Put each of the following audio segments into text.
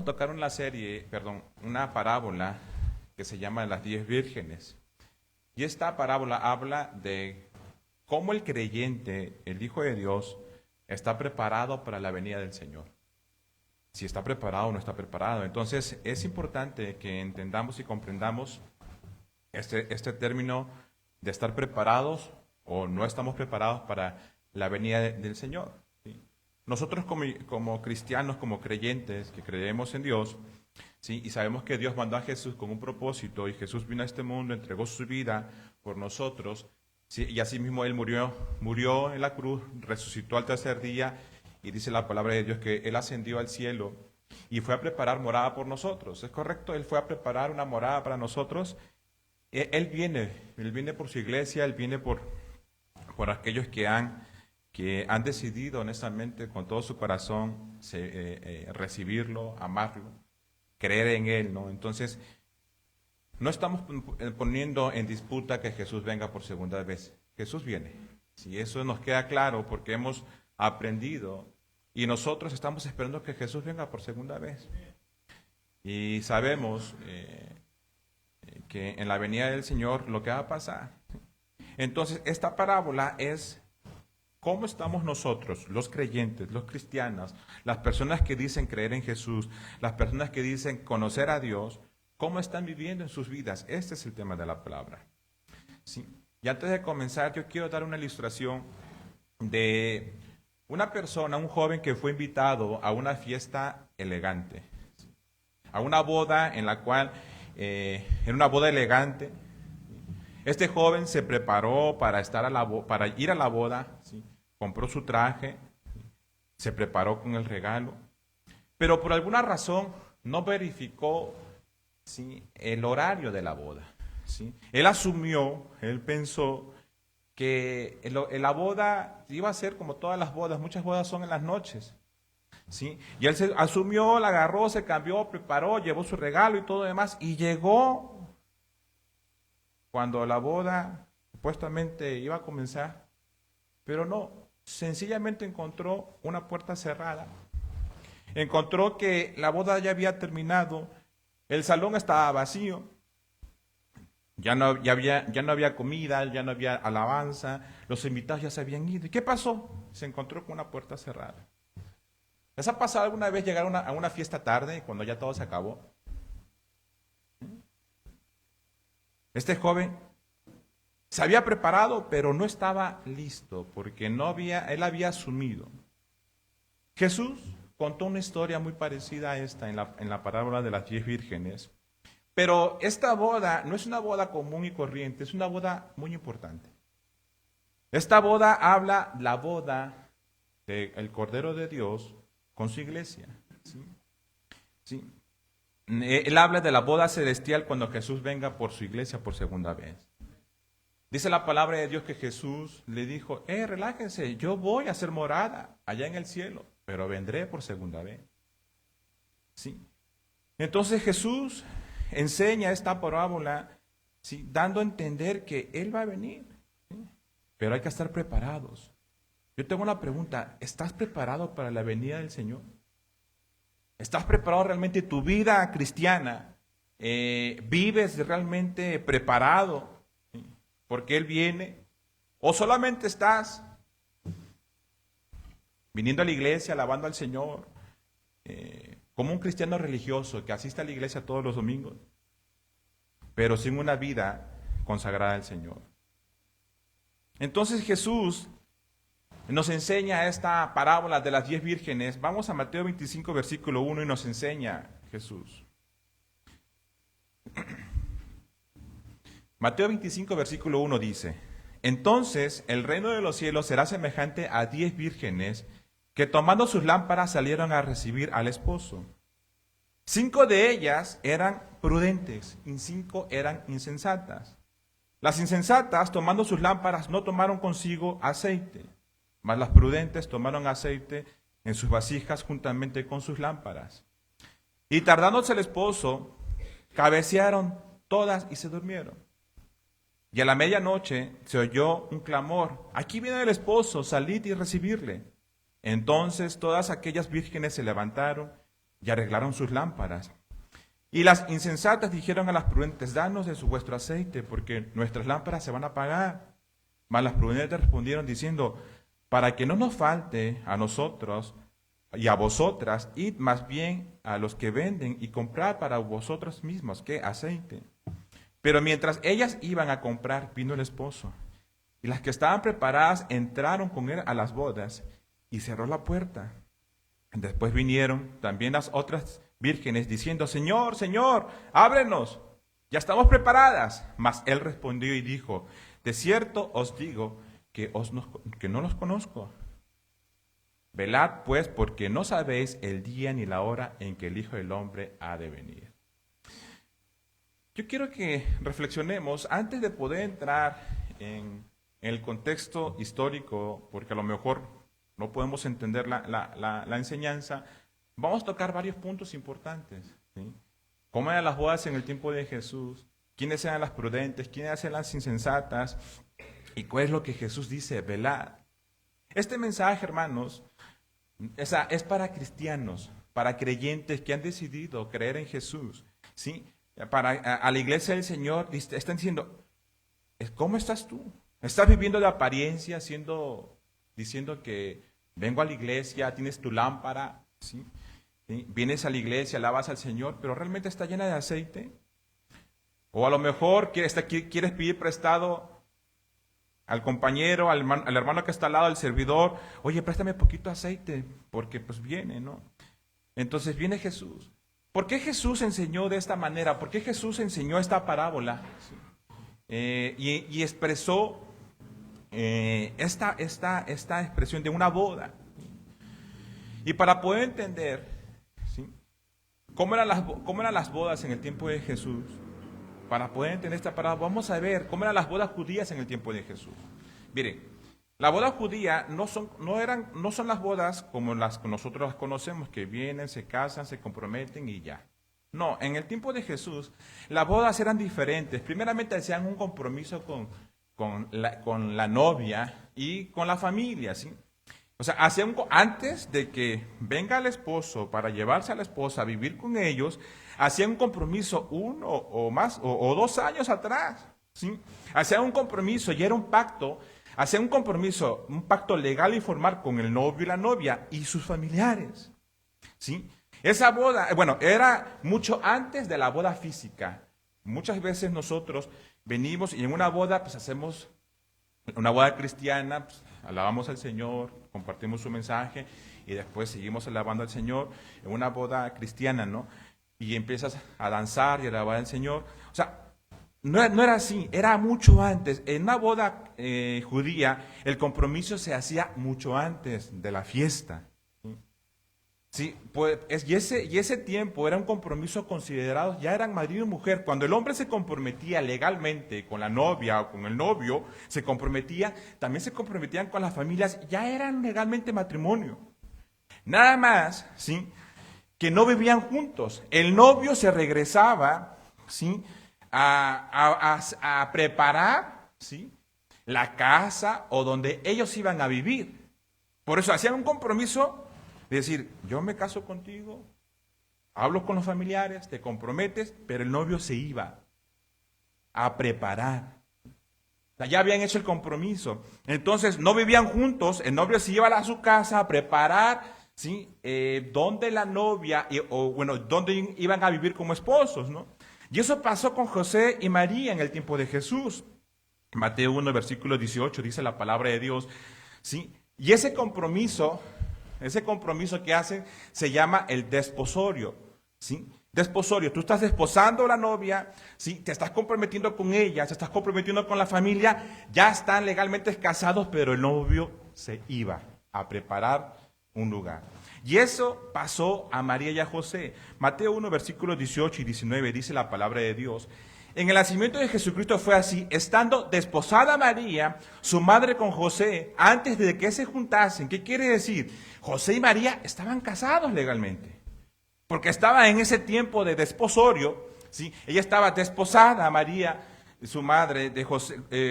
tocar una parábola que se llama Las 10 Vírgenes. Y esta parábola habla de cómo el creyente, el Hijo de Dios, está preparado para la venida del Señor. Si está preparado o no está preparado. Entonces es importante que entendamos y comprendamos este término de estar preparados o no estamos preparados para la venida del Señor. ¿Sí? Nosotros como cristianos, como creyentes que creemos en Dios, ¿sí? Y sabemos que Dios mandó a Jesús con un propósito y Jesús vino a este mundo, entregó su vida por nosotros, ¿sí? Y así mismo Él murió en la cruz, resucitó al tercer día y dice la palabra de Dios que Él ascendió al cielo y fue a preparar morada por nosotros. ¿Es correcto? Él fue a preparar una morada para nosotros. Él viene por su iglesia, Él viene por aquellos que han decidido honestamente con todo su corazón recibirlo, amarlo, creer en Él, ¿no? Entonces, no estamos poniendo en disputa que Jesús venga por segunda vez. Jesús viene. Si eso nos queda claro porque hemos aprendido y nosotros estamos esperando que Jesús venga por segunda vez. Y sabemos que en la venida del Señor lo que va a pasar. Entonces, esta parábola es cómo estamos nosotros, los creyentes, los cristianos, las personas que dicen creer en Jesús, las personas que dicen conocer a Dios, cómo están viviendo en sus vidas. Este es el tema de la palabra. ¿Sí? Y antes de comenzar, yo quiero dar una ilustración de una persona, un joven que fue invitado a una fiesta elegante, ¿sí? A una boda en la cual, en una boda elegante, este joven se preparó para ir a la boda, ¿sí? Compró su traje, ¿sí? Se preparó con el regalo, pero por alguna razón no verificó, ¿sí? El horario de la boda, ¿sí? Él pensó que la boda iba a ser como todas las bodas, muchas bodas son en las noches, ¿sí? Y él se asumió, la agarró, se cambió, preparó, llevó su regalo y todo lo demás, y llegó cuando la boda supuestamente iba a comenzar, pero no, sencillamente encontró una puerta cerrada. Encontró que la boda ya había terminado, el salón estaba vacío, ya no había comida, ya no había alabanza, los invitados ya se habían ido. ¿Y qué pasó? Se encontró con una puerta cerrada. ¿Les ha pasado alguna vez llegar a una fiesta tarde cuando ya todo se acabó? Este joven se había preparado, pero no estaba listo, porque él había asumido. Jesús contó una historia muy parecida a esta en la parábola de las 10 vírgenes, pero esta boda no es una boda común y corriente, es una boda muy importante. Esta boda habla la boda del Cordero de Dios con su iglesia. ¿Sí? ¿Sí? Él habla de la boda celestial cuando Jesús venga por su iglesia por segunda vez. Dice la palabra de Dios que Jesús le dijo, relájense, yo voy a hacer morada allá en el cielo, pero vendré por segunda vez. ¿Sí? Entonces Jesús enseña esta parábola, ¿sí? Dando a entender que Él va a venir, ¿sí? Pero hay que estar preparados. Yo tengo una pregunta, ¿estás preparado para la venida del Señor? ¿Estás preparado realmente tu vida cristiana? ¿Vives realmente preparado? ¿Sí? Porque Él viene. ¿O solamente estás viniendo a la iglesia, alabando al Señor, como un cristiano religioso que asiste a la iglesia todos los domingos, pero sin una vida consagrada al Señor? Entonces Jesús nos enseña esta parábola de las 10 vírgenes. Vamos a Mateo 25, versículo 1 y nos enseña Jesús. Mateo 25, versículo 1 dice, entonces el reino de los cielos será semejante a 10 vírgenes que tomando sus lámparas salieron a recibir al esposo. 5 de ellas eran prudentes y 5 eran insensatas. Las insensatas, tomando sus lámparas, no tomaron consigo aceite, mas las prudentes tomaron aceite en sus vasijas juntamente con sus lámparas. Y tardándose el esposo, cabecearon todas y se durmieron. Y a la medianoche se oyó un clamor, aquí viene el esposo, salid y recibirle. Entonces todas aquellas vírgenes se levantaron y arreglaron sus lámparas. Y las insensatas dijeron a las prudentes, danos de vuestro aceite, porque nuestras lámparas se van a apagar. Mas las prudentes respondieron diciendo, para que no nos falte a nosotros y a vosotras, id más bien a los que venden y comprad para vosotros mismos, ¿qué? Aceite. Pero mientras ellas iban a comprar, vino el esposo. Y las que estaban preparadas entraron con él a las bodas y cerró la puerta. Después vinieron también las otras vírgenes diciendo, Señor, Señor, ábrenos, ya estamos preparadas. Mas él respondió y dijo, de cierto os digo que no los conozco. Velad pues, porque no sabéis el día ni la hora en que el Hijo del Hombre ha de venir. Yo quiero que reflexionemos antes de poder entrar en el contexto histórico, porque a lo mejor no podemos entender la enseñanza. Vamos a tocar varios puntos importantes, ¿sí? ¿Cómo eran las bodas en el tiempo de Jesús? ¿Quiénes eran las prudentes? ¿Quiénes eran las insensatas? ¿Y cuál es lo que Jesús dice? Velad. Este mensaje, hermanos, es para cristianos, para creyentes que han decidido creer en Jesús, ¿sí? A la iglesia del Señor están diciendo, ¿cómo estás tú? ¿Estás viviendo de apariencia, diciendo que vengo a la iglesia, tienes tu lámpara, ¿sí? ¿Sí? Vienes a la iglesia, alabas al Señor, pero realmente está llena de aceite? O a lo mejor quieres pedir prestado al compañero, al hermano que está al lado del servidor, oye, préstame poquito aceite, porque pues viene, ¿no? Entonces viene Jesús. ¿Por qué Jesús enseñó de esta manera? ¿Por qué Jesús enseñó esta parábola? ¿Sí? Y expresó esta expresión de una boda. Y para poder entender, ¿sí?, cómo eran las bodas en el tiempo de Jesús, para poder entender esta parábola, vamos a ver cómo eran las bodas judías en el tiempo de Jesús. Miren, la boda judía no son las bodas como las que nosotros las conocemos, que vienen, se casan, se comprometen y ya. No, en el tiempo de Jesús, las bodas eran diferentes. Primeramente hacían un compromiso con la novia y con la familia, ¿sí? O sea, antes de que venga el esposo para llevarse a la esposa a vivir con ellos, hacían un compromiso 1 o más, o 2 años atrás, ¿sí? Hacían un compromiso y era un pacto. Hacía un compromiso, un pacto legal y formal con el novio y la novia y sus familiares, ¿sí? Esa boda, era mucho antes de la boda física. Muchas veces nosotros venimos y en una boda, pues hacemos una boda cristiana, pues, alabamos al Señor, compartimos su mensaje y después seguimos alabando al Señor en una boda cristiana, ¿no? Y empiezas a danzar y a alabar al Señor. O sea, no era así, era mucho antes. En una boda judía, el compromiso se hacía mucho antes de la fiesta. Sí, pues, y ese tiempo era un compromiso considerado, ya eran marido y mujer. Cuando el hombre se comprometía legalmente con la novia o con el novio, también se comprometían con las familias, ya eran legalmente matrimonio. Nada más, ¿sí?, que no vivían juntos. El novio se regresaba, ¿sí?, a preparar, ¿sí?, la casa o donde ellos iban a vivir. Por eso hacían un compromiso de decir, yo me caso contigo, hablo con los familiares, te comprometes, pero el novio se iba a preparar. O sea, ya habían hecho el compromiso. Entonces no vivían juntos, el novio se iba a su casa a preparar, ¿sí?, donde la novia, donde iban a vivir como esposos, ¿no? Y eso pasó con José y María en el tiempo de Jesús. Mateo 1, versículo 18, dice la palabra de Dios, ¿sí? Y ese compromiso que hacen se llama el desposorio, ¿sí? Desposorio, tú estás desposando a la novia, ¿sí?, te estás comprometiendo con ella, te estás comprometiendo con la familia, ya están legalmente casados, pero el novio se iba a preparar un lugar. Y eso pasó a María y a José. Mateo 1, versículos 18 y 19 dice la palabra de Dios. En el nacimiento de Jesucristo fue así, estando desposada María, su madre con José, antes de que se juntasen. ¿Qué quiere decir? José y María estaban casados legalmente, porque estaba en ese tiempo de desposorio, ¿sí? Ella estaba desposada, María, su madre,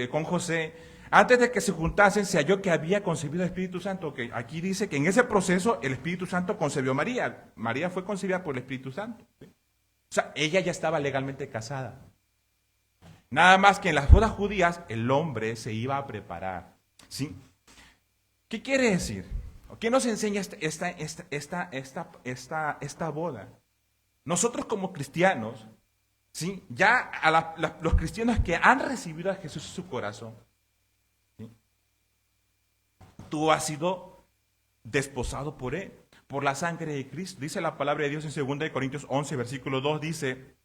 con José, Antes de que se juntasen, se halló que había concebido el Espíritu Santo. Que aquí dice que en ese proceso el Espíritu Santo concebió a María. María fue concebida por el Espíritu Santo. ¿Sí? O sea, ella ya estaba legalmente casada. Nada más que en las bodas judías el hombre se iba a preparar. ¿Sí? ¿Qué quiere decir? ¿Qué nos enseña esta boda? Nosotros como cristianos, ¿sí? Ya los cristianos que han recibido a Jesús en su corazón, ¿sí? Tú has sido desposado por Él, por la sangre de Cristo. Dice la palabra de Dios en 2 Corintios 11, versículo 2, dice,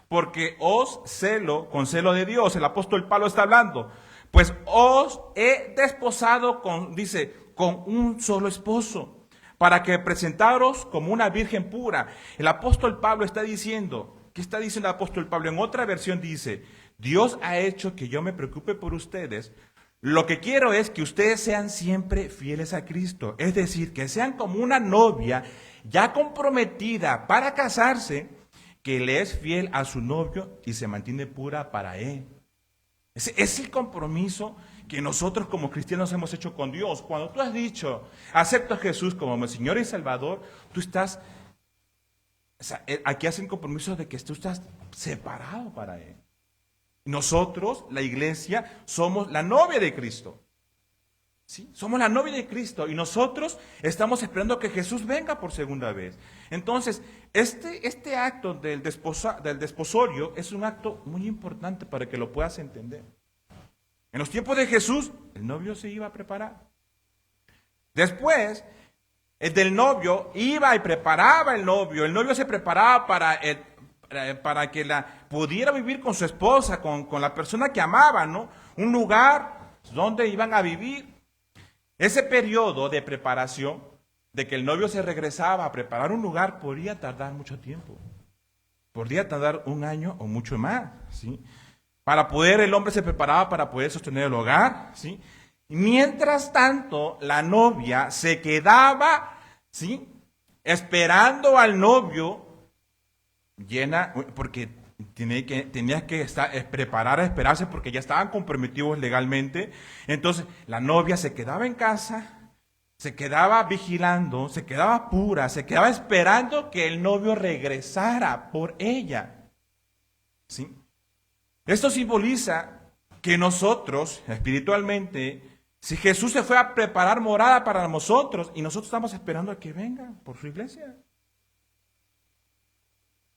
porque os celo con celo de Dios. El apóstol Pablo está hablando. Pues os he desposado dice, con un solo esposo, para que presentaros como una virgen pura. El apóstol Pablo está diciendo, ¿qué está diciendo el apóstol Pablo? En otra versión dice, Dios ha hecho que yo me preocupe por ustedes. Lo que quiero es que ustedes sean siempre fieles a Cristo. Es decir, que sean como una novia ya comprometida para casarse, que le es fiel a su novio y se mantiene pura para él. Ese es el compromiso que nosotros como cristianos hemos hecho con Dios. Cuando tú has dicho, acepto a Jesús como mi Señor y Salvador, tú estás, aquí hacen compromiso de que tú estás separado para Él. Nosotros, la iglesia, somos la novia de Cristo. ¿Sí? Somos la novia de Cristo y nosotros estamos esperando que Jesús venga por segunda vez. Entonces, este acto del desposorio es un acto muy importante para que lo puedas entender. En los tiempos de Jesús, el novio se iba a preparar. Después, el del novio iba y preparaba el novio se preparaba para que pudiera vivir con su esposa, con la persona que amaba, ¿no? Un lugar donde iban a vivir. Ese periodo de preparación, de que el novio se regresaba a preparar un lugar, podría tardar mucho tiempo. Podría tardar 1 año o mucho más, ¿sí? El hombre se preparaba para poder sostener el hogar, ¿sí? Mientras tanto, la novia se quedaba, ¿sí? Esperando al novio, porque tenía que preparar a esperarse porque ya estaban comprometidos legalmente. Entonces la novia se quedaba en casa, se quedaba vigilando, se quedaba pura, se quedaba esperando que el novio regresara por ella. ¿Sí? Esto simboliza que nosotros espiritualmente, si Jesús se fue a preparar morada para nosotros y nosotros estamos esperando a que venga por su iglesia.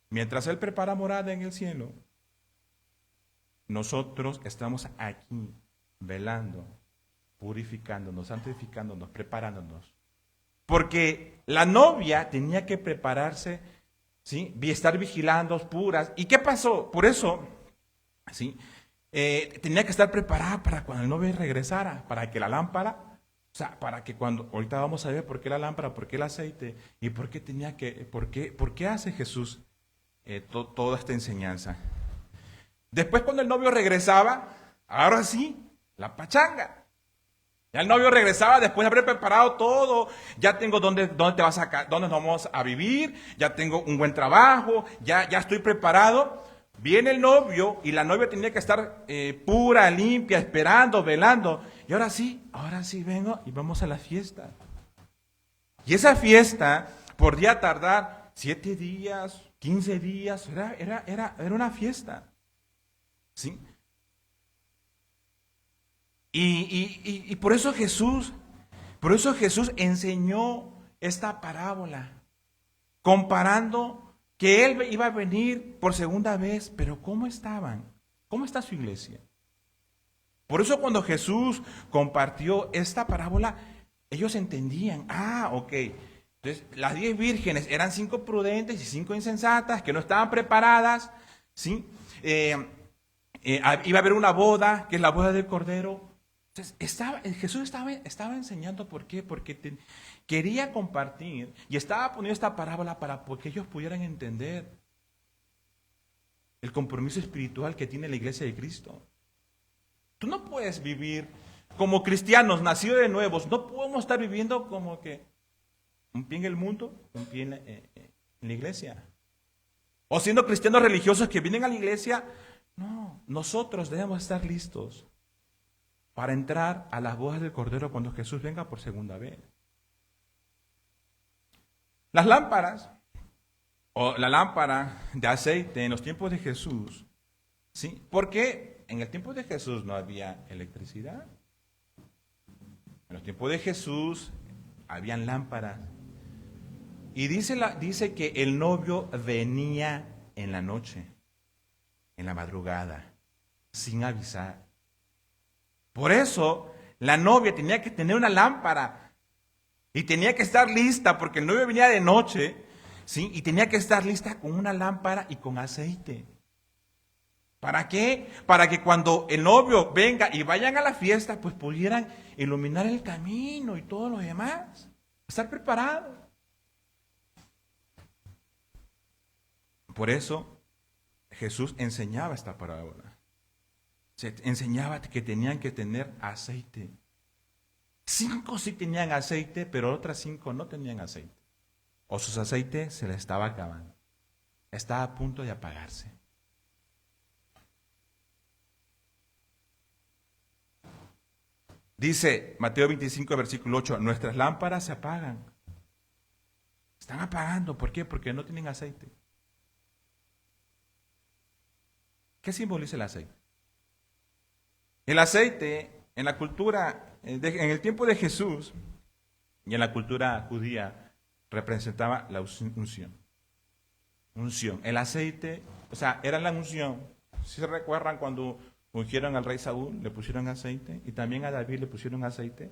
Mientras Él prepara morada en el cielo, nosotros estamos aquí velando, purificándonos, santificándonos, preparándonos. Porque la novia tenía que prepararse, ¿sí? Estar vigilando, puras. ¿Y qué pasó? Por eso, ¿sí? Tenía que estar preparada para cuando el novio regresara, para que la lámpara, o sea, para que ahorita vamos a ver por qué la lámpara, por qué el aceite, y por qué hace Jesús toda esta enseñanza. Después cuando el novio regresaba, ahora sí, la pachanga. Ya el novio regresaba después de haber preparado todo, ya tengo dónde te vas dónde nos vamos a vivir, ya tengo un buen trabajo, ya estoy preparado. Viene el novio y la novia tenía que estar pura, limpia, esperando, velando. Y ahora sí vengo y vamos a la fiesta. Y esa fiesta podría tardar 7 días, 15 días, era una fiesta. ¿Sí? Y por eso Jesús enseñó esta parábola, comparando que Él iba a venir por segunda vez, pero ¿cómo estaban? ¿Cómo está su iglesia? Por eso cuando Jesús compartió esta parábola, ellos entendían, ok. Entonces, las 10 vírgenes eran 5 prudentes y 5 insensatas que no estaban preparadas, ¿sí? Iba a haber una boda, que es la boda del Cordero. Entonces, Jesús estaba enseñando por qué, porque quería compartir y estaba poniendo esta parábola para que ellos pudieran entender el compromiso espiritual que tiene la iglesia de Cristo. Tú no puedes vivir como cristianos nacidos de nuevos, no podemos estar viviendo como que un pie en el mundo, un pie en la iglesia. O siendo cristianos religiosos que vienen a la iglesia. No, nosotros debemos estar listos. para entrar a las bodas del Cordero cuando Jesús venga por segunda vez. Las lámparas, o la lámpara de aceite en los tiempos de Jesús, ¿sí? Porque en el tiempo de Jesús no había electricidad. En los tiempos de Jesús habían lámparas. Y dice que el novio venía en la noche, en la madrugada, sin avisar. Por eso la novia tenía que tener una lámpara y tenía que estar lista, porque el novio venía de noche, ¿sí? Y tenía que estar lista con una lámpara y con aceite. ¿Para qué? Para que cuando el novio venga y vayan a la fiesta, pues pudieran iluminar el camino y todo lo demás. Estar preparados. Por eso Jesús enseñaba esta parábola. Se enseñaba que tenían que tener aceite. 5 sí tenían aceite, pero otras 5 no tenían aceite. O sus aceites se les estaba acabando. Estaba a punto de apagarse. Dice Mateo 25, versículo 8, nuestras lámparas se apagan. Están apagando. ¿Por qué? Porque no tienen aceite. ¿Qué simboliza el aceite? El aceite, en la cultura, en el tiempo de Jesús y en la cultura judía, representaba la unción. Unción. El aceite, o sea, era la unción. Si se recuerdan cuando ungieron al rey Saúl, le pusieron aceite, y también a David le pusieron aceite.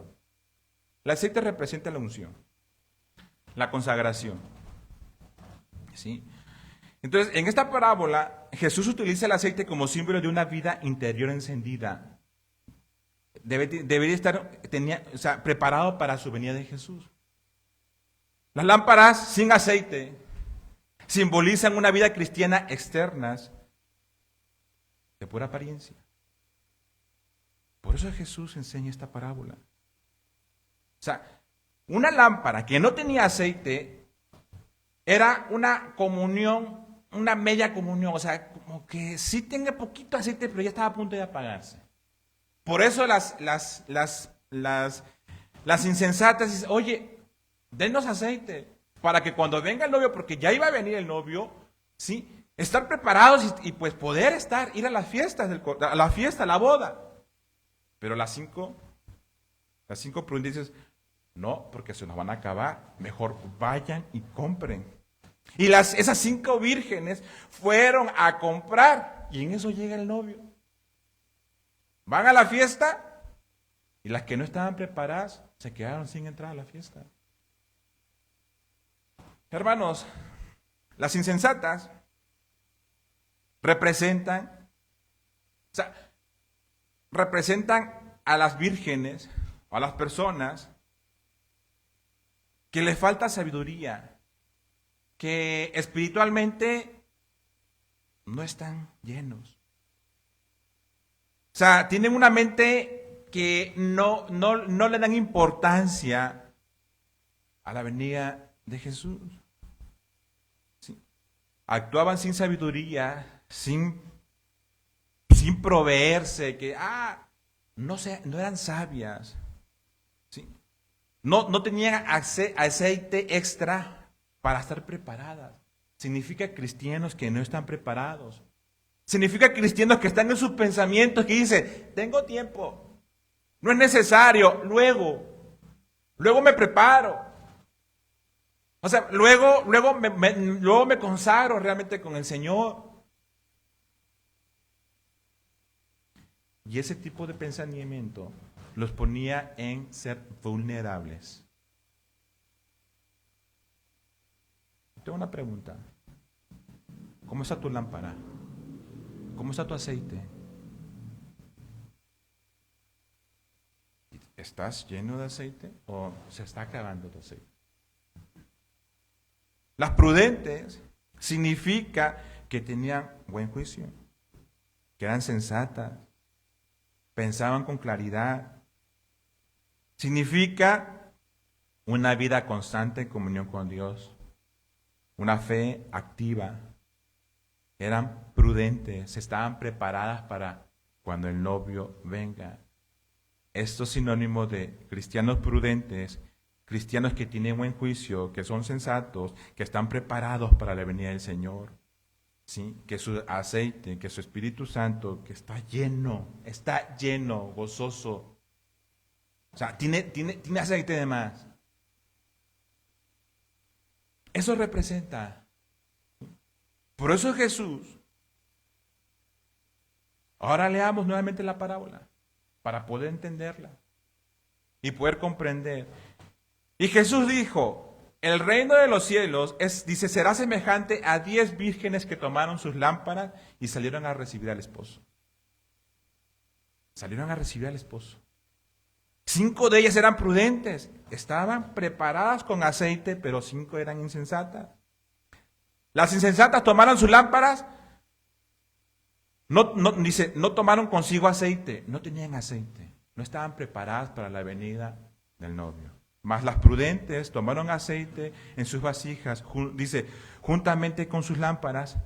El aceite representa la unción, la consagración. ¿Sí? Entonces, en esta parábola, Jesús utiliza el aceite como símbolo de una vida interior encendida. Debería estar preparado para su venida de Jesús. Las lámparas sin aceite simbolizan una vida cristiana externas de pura apariencia. Por eso Jesús enseña esta parábola. O sea, una lámpara que no tenía aceite era una comunión, una media comunión, o sea, como que sí tenga poquito aceite, pero ya estaba a punto de apagarse. Por eso las insensatas dicen, oye, denos aceite, para que cuando venga el novio, porque ya iba a venir el novio, ¿sí? Estar preparados y pues poder ir a las fiestas, a la boda. Pero las cinco prudentes, no, porque se nos van a acabar, mejor vayan y compren. Y esas 5 vírgenes fueron a comprar, y en eso llega el novio. Van a la fiesta, y las que no estaban preparadas se quedaron sin entrar a la fiesta. Hermanos, las insensatas representan a las vírgenes, a las personas que les falta sabiduría, que espiritualmente no están llenos. O sea, tienen una mente que no le dan importancia a la venida de Jesús. ¿Sí? Actuaban sin sabiduría, sin proveerse, que no eran sabias. ¿Sí? No tenían aceite extra para estar preparadas. Significa cristianos que no están preparados. Significa cristianos que están en sus pensamientos, que dicen, tengo tiempo, no es necesario, luego me preparo. O sea, luego me consagro realmente con el Señor. Y ese tipo de pensamiento los ponía en ser vulnerables. Tengo una pregunta. ¿Cómo está tu lámpara? ¿Cómo está tu aceite? ¿Estás lleno de aceite o se está acabando tu aceite? Las prudentes significa que tenían buen juicio, que eran sensatas, pensaban con claridad. Significa una vida constante en comunión con Dios, una fe activa. Eran prudentes, estaban preparadas para cuando el novio venga. Esto es sinónimo de cristianos prudentes, cristianos que tienen buen juicio, que son sensatos, que están preparados para la venida del Señor. ¿Sí? Que su aceite, que su Espíritu Santo, que está lleno, gozoso. O sea, tiene aceite de más. Eso representa. Por eso Jesús. Ahora leamos nuevamente la parábola para poder entenderla y poder comprender. Y Jesús dijo, el reino de los cielos será semejante a 10 vírgenes que tomaron sus lámparas y salieron a recibir al esposo. Salieron a recibir al esposo. 5 de ellas eran prudentes, estaban preparadas con aceite, pero 5 eran insensatas. Las insensatas tomaron sus lámparas, no tomaron consigo aceite, no tenían aceite, no estaban preparadas para la venida del novio. Mas las prudentes tomaron aceite en sus vasijas, juntamente con sus lámparas,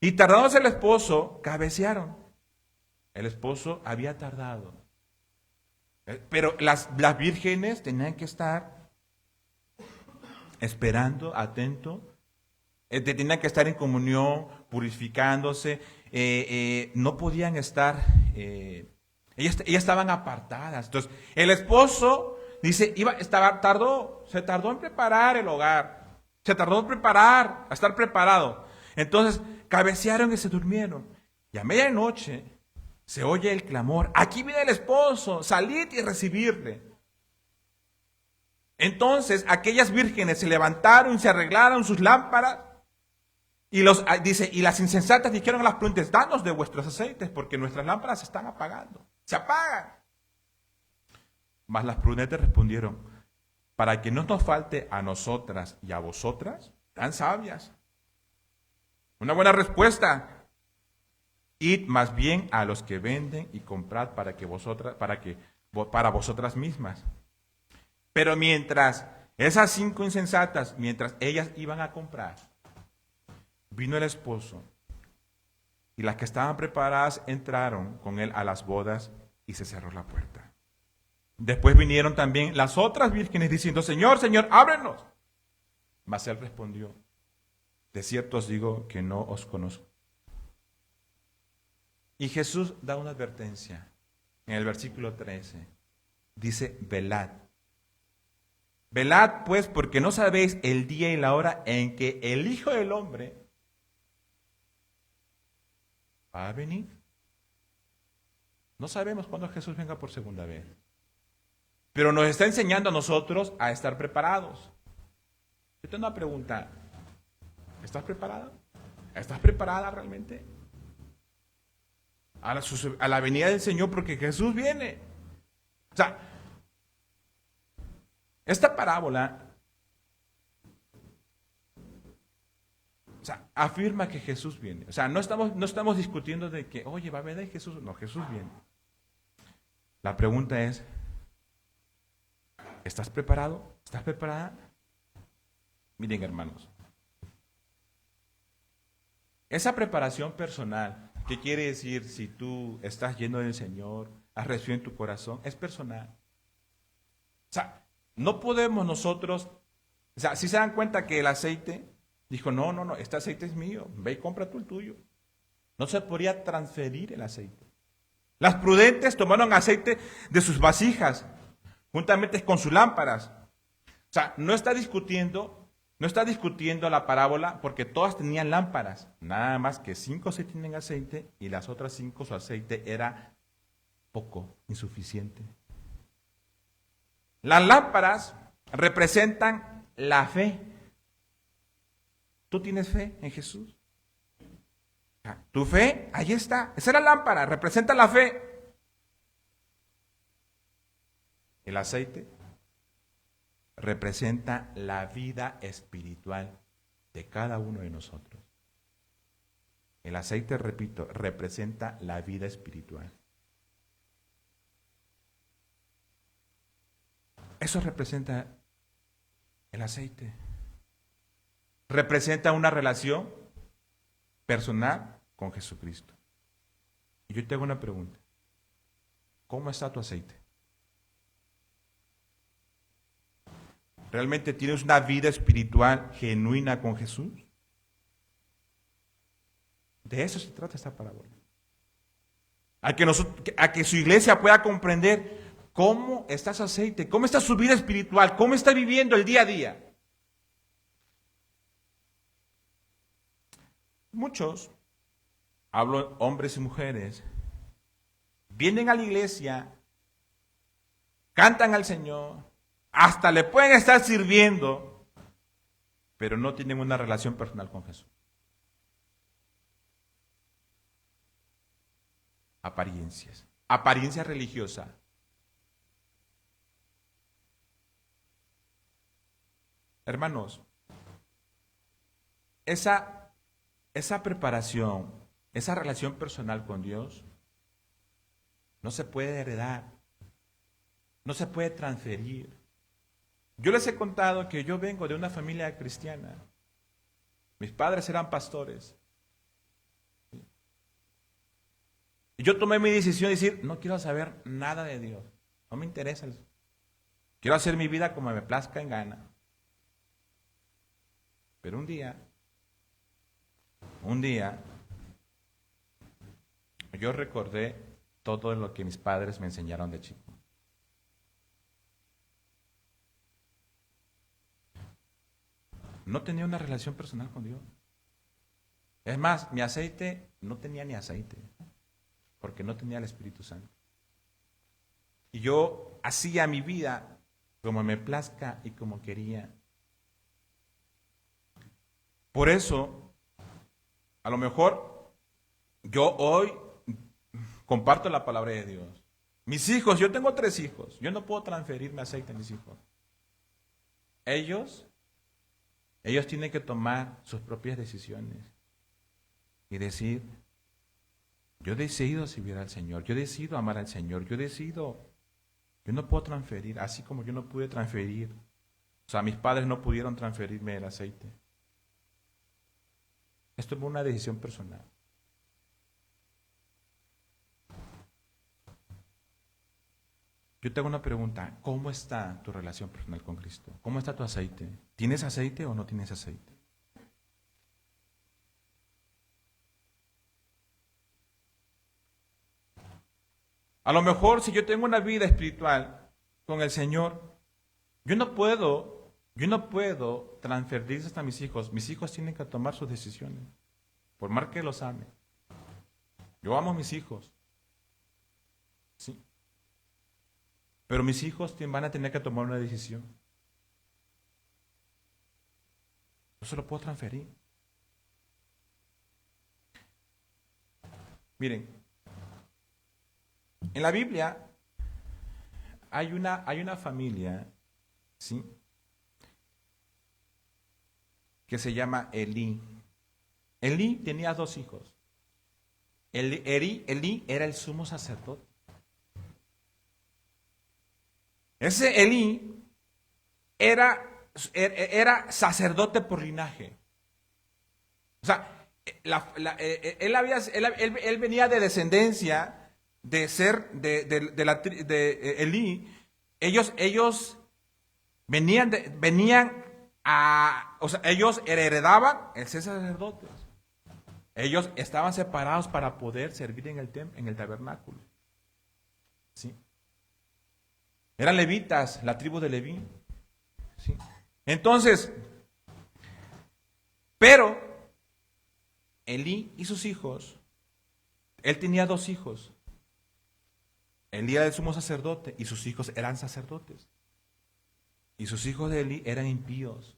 y tardándose el esposo, cabecearon. El esposo había tardado. Pero las vírgenes tenían que estar esperando, atento, tenían que estar en comunión, purificándose, no podían estar, ellas estaban apartadas. Entonces, el esposo dice, se tardó en preparar el hogar, se tardó en estar preparado. Entonces, cabecearon y se durmieron. Y a medianoche se oye el clamor, aquí viene el esposo, salid y recibirle. Entonces, aquellas vírgenes se levantaron y se arreglaron sus lámparas. Y las insensatas dijeron a las prudentes, danos de vuestros aceites, porque nuestras lámparas se están apagando, se apagan. Mas las prudentes respondieron, para que no nos falte a nosotras y a vosotras, tan sabias. Una buena respuesta. Id más bien a los que venden y comprad para vosotras mismas. Pero mientras esas 5 insensatas, mientras ellas iban a comprar, vino el esposo, y las que estaban preparadas entraron con él a las bodas y se cerró la puerta. Después vinieron también las otras vírgenes diciendo, Señor, Señor, ábrenos. Mas él respondió, de cierto os digo que no os conozco. Y Jesús da una advertencia en el versículo 13. Dice, velad. Velad pues, porque no sabéis el día y la hora en que el Hijo del Hombre va a venir. No sabemos cuándo Jesús venga por segunda vez. Pero nos está enseñando a nosotros a estar preparados. Yo tengo una pregunta. ¿Estás preparada? ¿Estás preparada realmente? A la venida del Señor, porque Jesús viene. O sea, esta parábola afirma que Jesús viene. O sea, no estamos discutiendo de que, oye, va a venir Jesús. No, Jesús viene. La pregunta es, ¿estás preparado? ¿Estás preparada? Miren, hermanos, esa preparación personal, ¿qué quiere decir si tú estás lleno del Señor, has recibido en tu corazón? Es personal. O sea, no podemos nosotros, o sea, si se dan cuenta que el aceite, dijo, no, este aceite es mío, ve y compra tú el tuyo. No se podría transferir el aceite. Las prudentes tomaron aceite de sus vasijas, juntamente con sus lámparas. O sea, no está discutiendo la parábola porque todas tenían lámparas. Nada más que 5 sí tienen aceite y las otras 5 su aceite era poco, insuficiente. Las lámparas representan la fe. ¿Tú tienes fe en Jesús? Tu fe, ahí está. Esa es la lámpara, representa la fe. El aceite representa la vida espiritual de cada uno de nosotros. El aceite, repito, representa la vida espiritual. Eso representa el aceite. Representa una relación personal con Jesucristo. Y yo te hago una pregunta. ¿Cómo está tu aceite? ¿Realmente tienes una vida espiritual genuina con Jesús? De eso se trata esta parábola. A que su iglesia pueda comprender cómo está su aceite, cómo está su vida espiritual, cómo está viviendo el día a día. Muchos, hablo hombres y mujeres, vienen a la iglesia, cantan al Señor, hasta le pueden estar sirviendo, pero no tienen una relación personal con Jesús. Apariencia religiosa. Hermanos, esa preparación, esa relación personal con Dios, no se puede heredar, no se puede transferir. Yo les he contado que yo vengo de una familia cristiana. Mis padres eran pastores. Y yo tomé mi decisión de decir, no quiero saber nada de Dios, no me interesa eso. Quiero hacer mi vida como me plazca en gana. Pero un día, yo recordé todo lo que mis padres me enseñaron de chico. No tenía una relación personal con Dios. Es más, mi aceite no tenía ni aceite, porque no tenía el Espíritu Santo. Y yo hacía mi vida como me plazca y como quería. Por eso, a lo mejor, yo hoy comparto la palabra de Dios. Mis hijos, yo tengo 3 hijos, yo no puedo transferirme aceite a mis hijos. Ellos tienen que tomar sus propias decisiones y decir, yo decido servir al Señor, yo decido amar al Señor, yo no puedo transferir, así como yo no pude transferir, o sea, mis padres no pudieron transferirme el aceite. Esto es una decisión personal. Yo te hago una pregunta, ¿cómo está tu relación personal con Cristo? ¿Cómo está tu aceite? ¿Tienes aceite o no tienes aceite? A lo mejor si yo tengo una vida espiritual con el Señor, yo no puedo transferirse hasta mis hijos. Mis hijos tienen que tomar sus decisiones, por más que los ame. Yo amo a mis hijos, ¿sí? Pero mis hijos van a tener que tomar una decisión. No se lo puedo transferir. Miren, en la Biblia hay una familia, ¿sí?, que se llama Elí. Elí tenía 2 hijos. Elí era el sumo sacerdote. Ese Elí era sacerdote por linaje. O sea, él venía de descendencia de ser de Elí. Ellos venían a, o sea, ellos heredaban el ser sacerdotes. Ellos estaban separados para poder servir en el tabernáculo. ¿Sí? Eran levitas, la tribu de Leví. ¿Sí? Entonces, pero Elí y sus hijos, él tenía 2 hijos. Elí era el sumo sacerdote y sus hijos eran sacerdotes. Y sus hijos de Elí eran impíos.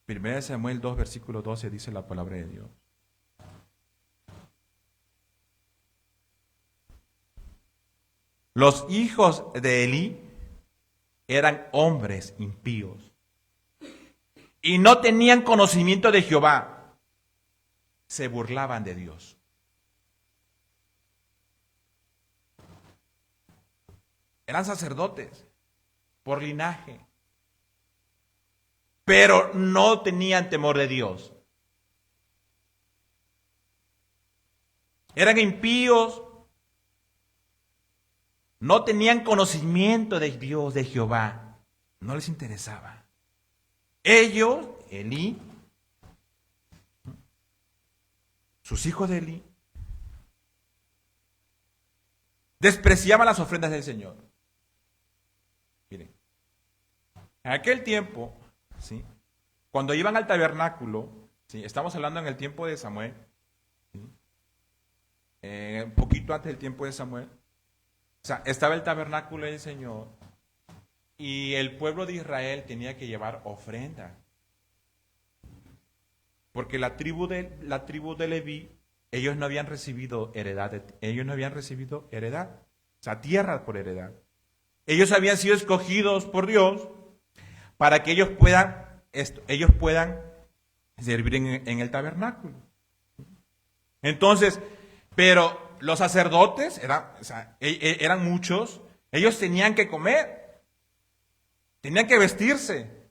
1 Samuel 2, versículo 12 dice la palabra de Dios. Los hijos de Elí eran hombres impíos y no tenían conocimiento de Jehová. Se burlaban de Dios. Eran sacerdotes por linaje, pero no tenían temor de Dios. Eran impíos, no tenían conocimiento de Dios, de Jehová. No les interesaba. Ellos, Elí, sus hijos de Elí, despreciaban las ofrendas del Señor. Miren, en aquel tiempo, ¿sí?, cuando iban al tabernáculo, ¿sí?, estamos hablando en el tiempo de Samuel, ¿sí?, un poquito antes del tiempo de Samuel, o sea, estaba el tabernáculo del Señor y el pueblo de Israel tenía que llevar ofrenda. Porque la tribu de Leví, ellos no habían recibido heredad, o sea, tierra por heredad. Ellos habían sido escogidos por Dios para que ellos puedan servir en el tabernáculo. Entonces, pero los sacerdotes eran muchos, ellos tenían que comer, tenían que vestirse.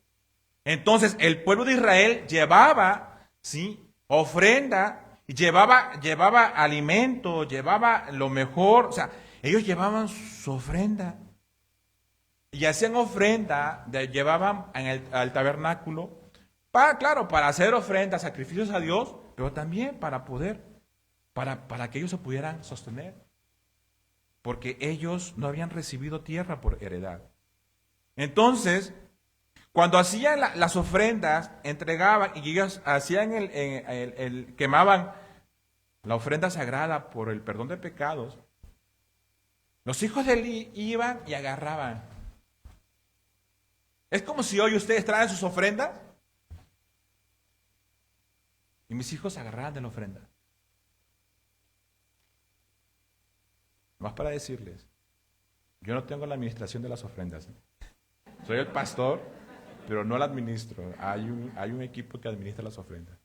Entonces, el pueblo de Israel llevaba, ¿sí?, ofrenda, llevaba alimento, llevaba lo mejor, o sea, ellos llevaban su ofrenda. Y hacían ofrenda, llevaban al tabernáculo, para hacer ofrendas, sacrificios a Dios, pero también para que ellos se pudieran sostener. Porque ellos no habían recibido tierra por heredad. Entonces, cuando hacían las ofrendas, entregaban y ellos hacían quemaban la ofrenda sagrada por el perdón de pecados, los hijos de Eli iban y agarraban. Es como si hoy ustedes traen sus ofrendas y mis hijos agarraran de la ofrenda. Más para decirles, yo no tengo la administración de las ofrendas. Soy el pastor, pero no la administro. Hay un equipo que administra las ofrendas.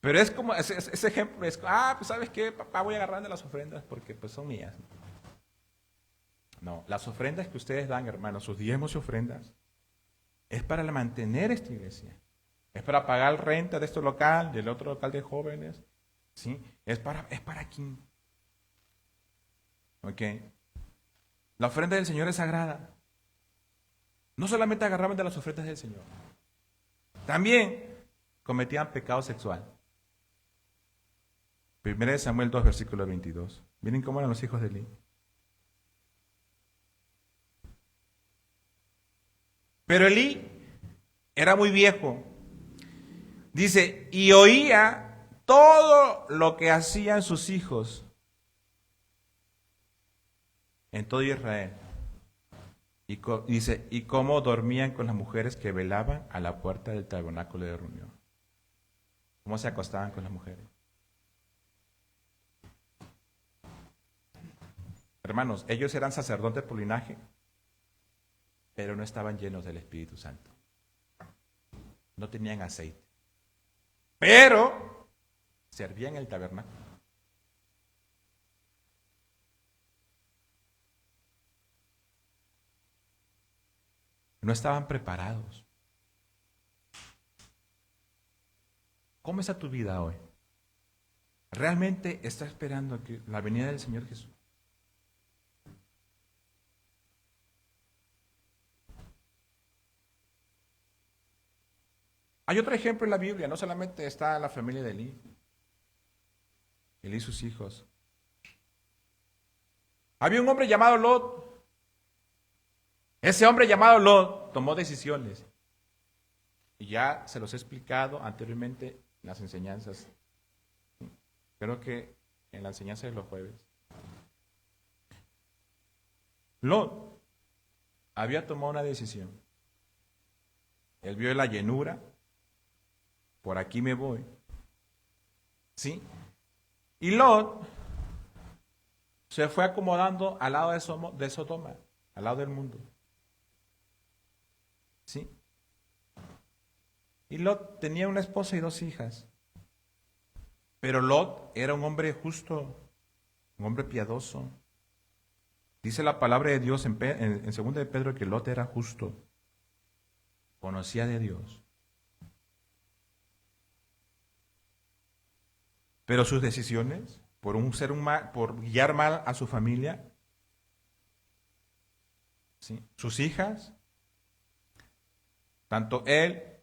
Pero es como, ese ejemplo es, pues ¿sabes qué? Papá, voy a agarrar de las ofrendas porque pues son mías. No, las ofrendas que ustedes dan, hermanos, sus diezmos y ofrendas, es para mantener esta iglesia. Es para pagar renta de este local, del otro local de jóvenes. ¿Sí? Es para aquí. ¿Ok? La ofrenda del Señor es sagrada. No solamente agarraban de las ofrendas del Señor, también cometían pecado sexual. 1 Samuel 2, versículo 22. Miren cómo eran los hijos de Eli. Pero Elí era muy viejo. Dice, y oía todo lo que hacían sus hijos en todo Israel. Dice, y cómo dormían con las mujeres que velaban a la puerta del tabernáculo de reunión. Cómo se acostaban con las mujeres. Hermanos, ellos eran sacerdotes por linaje, pero no estaban llenos del Espíritu Santo. No tenían aceite. Pero servían el tabernáculo. No estaban preparados. ¿Cómo está tu vida hoy? ¿Realmente estás esperando que la venida del Señor Jesús? Hay otro ejemplo en la Biblia, no solamente está la familia de Elí y sus hijos. Había un hombre llamado Lot. Ese hombre llamado Lot tomó decisiones. Y ya se los he explicado anteriormente en las enseñanzas. Creo que en la enseñanza de los jueves. Lot había tomado una decisión. Él vio la llanura. Por aquí me voy. ¿Sí? Y Lot se fue acomodando al lado de Sodoma, al lado del mundo. ¿Sí? Y Lot tenía una esposa y 2 hijas. Pero Lot era un hombre justo, un hombre piadoso. Dice la palabra de Dios en 2 de Pedro que Lot era justo, conocía de Dios. Pero sus decisiones, por guiar mal a su familia, ¿sí? Sus hijas, tanto él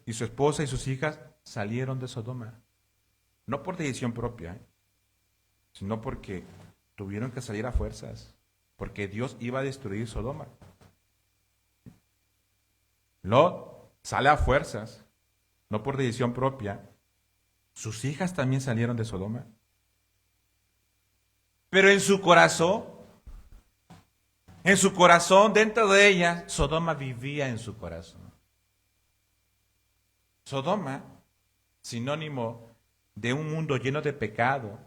y su esposa y sus hijas salieron de Sodoma. No por decisión propia, sino porque tuvieron que salir a fuerzas, porque Dios iba a destruir Sodoma. Lot sale a fuerzas, no por decisión propia. Sus hijas también salieron de Sodoma. Pero en su corazón, dentro de ella, Sodoma vivía en su corazón. Sodoma, sinónimo de un mundo lleno de pecado,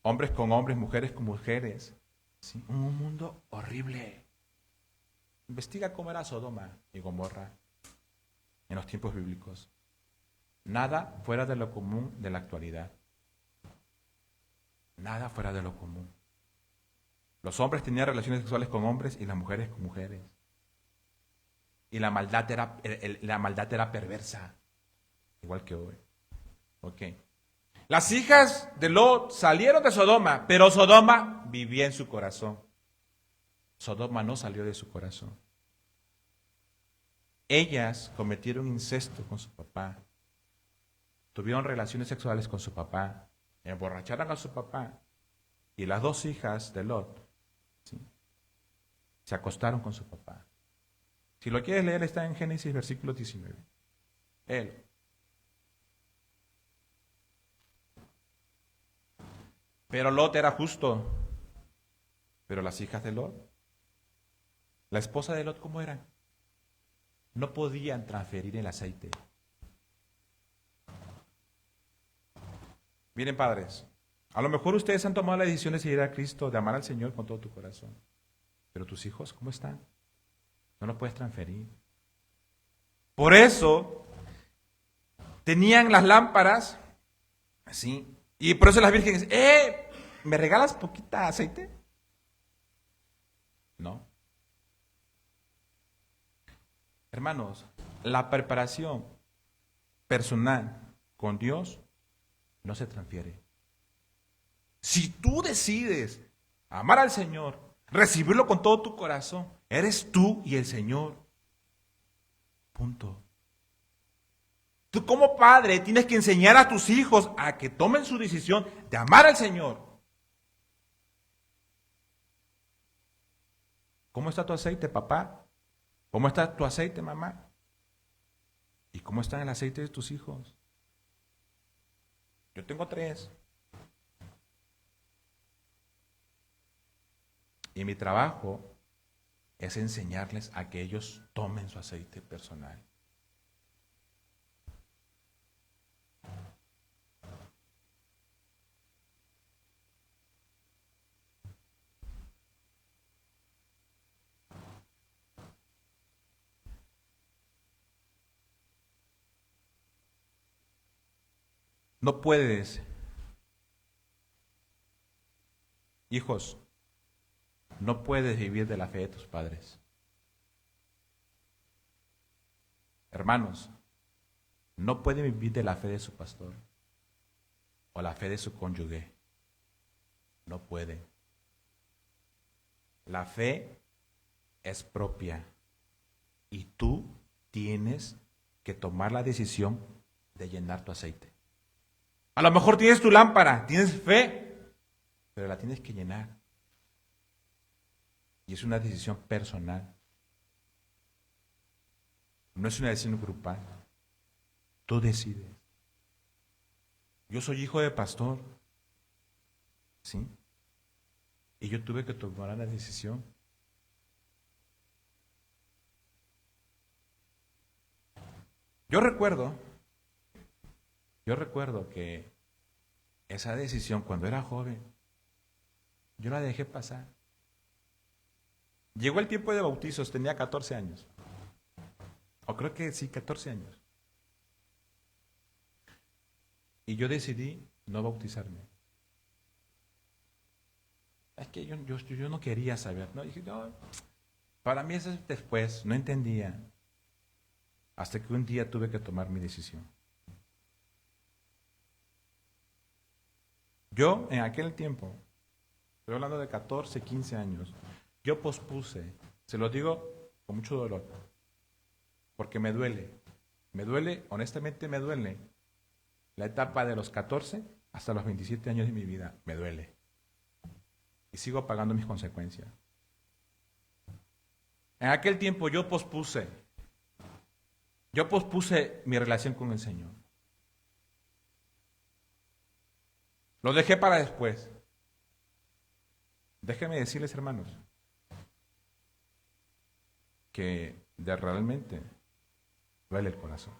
hombres con hombres, mujeres con mujeres, ¿sí? Un mundo horrible. Investiga cómo era Sodoma y Gomorra en los tiempos bíblicos. Nada fuera de lo común de la actualidad. Nada fuera de lo común. Los hombres tenían relaciones sexuales con hombres y las mujeres con mujeres. Y la maldad era perversa, igual que hoy. Ok. Las hijas de Lot salieron de Sodoma, pero Sodoma vivía en su corazón. Sodoma no salió de su corazón. Ellas cometieron incesto con su papá, tuvieron relaciones sexuales con su papá, emborracharon a su papá, y las dos hijas de Lot, ¿sí?, se acostaron con su papá. Si lo quieres leer, está en Génesis versículo 19. Él. Pero Lot era justo. Pero las hijas de Lot, la esposa de Lot, ¿cómo eran? No podían transferir el aceite. Miren, padres, a lo mejor ustedes han tomado la decisión de seguir a Cristo, de amar al Señor con todo tu corazón. Pero tus hijos, ¿cómo están? No los puedes transferir. Por eso tenían las lámparas, así, y por eso las vírgenes, ¿me regalas poquita aceite? No. Hermanos, la preparación personal con Dios no se transfiere. Si tú decides amar al Señor, recibirlo con todo tu corazón, eres tú y el Señor. Punto. Tú como padre tienes que enseñar a tus hijos a que tomen su decisión de amar al Señor. ¿Cómo está tu aceite, papá? ¿Cómo está tu aceite, mamá? ¿Y cómo está el aceite de tus hijos? Yo tengo 3. Y mi trabajo es enseñarles a que ellos tomen su aceite personal. No puedes, hijos, no puedes vivir de la fe de tus padres. Hermanos, no pueden vivir de la fe de su pastor o la fe de su cónyuge. No pueden. La fe es propia y tú tienes que tomar la decisión de llenar tu aceite. A lo mejor tienes tu lámpara, tienes fe, pero la tienes que llenar. Y es una decisión personal. No es una decisión grupal. Tú decides. Yo soy hijo de pastor, ¿sí? Y yo tuve que tomar la decisión. Yo recuerdo que esa decisión cuando era joven, yo la dejé pasar. Llegó el tiempo de bautizos, tenía 14 años. O creo que sí, 14 años. Y yo decidí no bautizarme. Es que yo no quería saber. No, dije, no, para mí eso es después, no entendía. Hasta que un día tuve que tomar mi decisión. Yo, en aquel tiempo, estoy hablando de 14, 15 años, yo pospuse, se lo digo con mucho dolor, porque me duele, honestamente me duele, la etapa de los 14 hasta los 27 años de mi vida, me duele. Y sigo pagando mis consecuencias. En aquel tiempo yo pospuse mi relación con el Señor. Lo dejé para después. Déjenme decirles, hermanos, que realmente duele el corazón.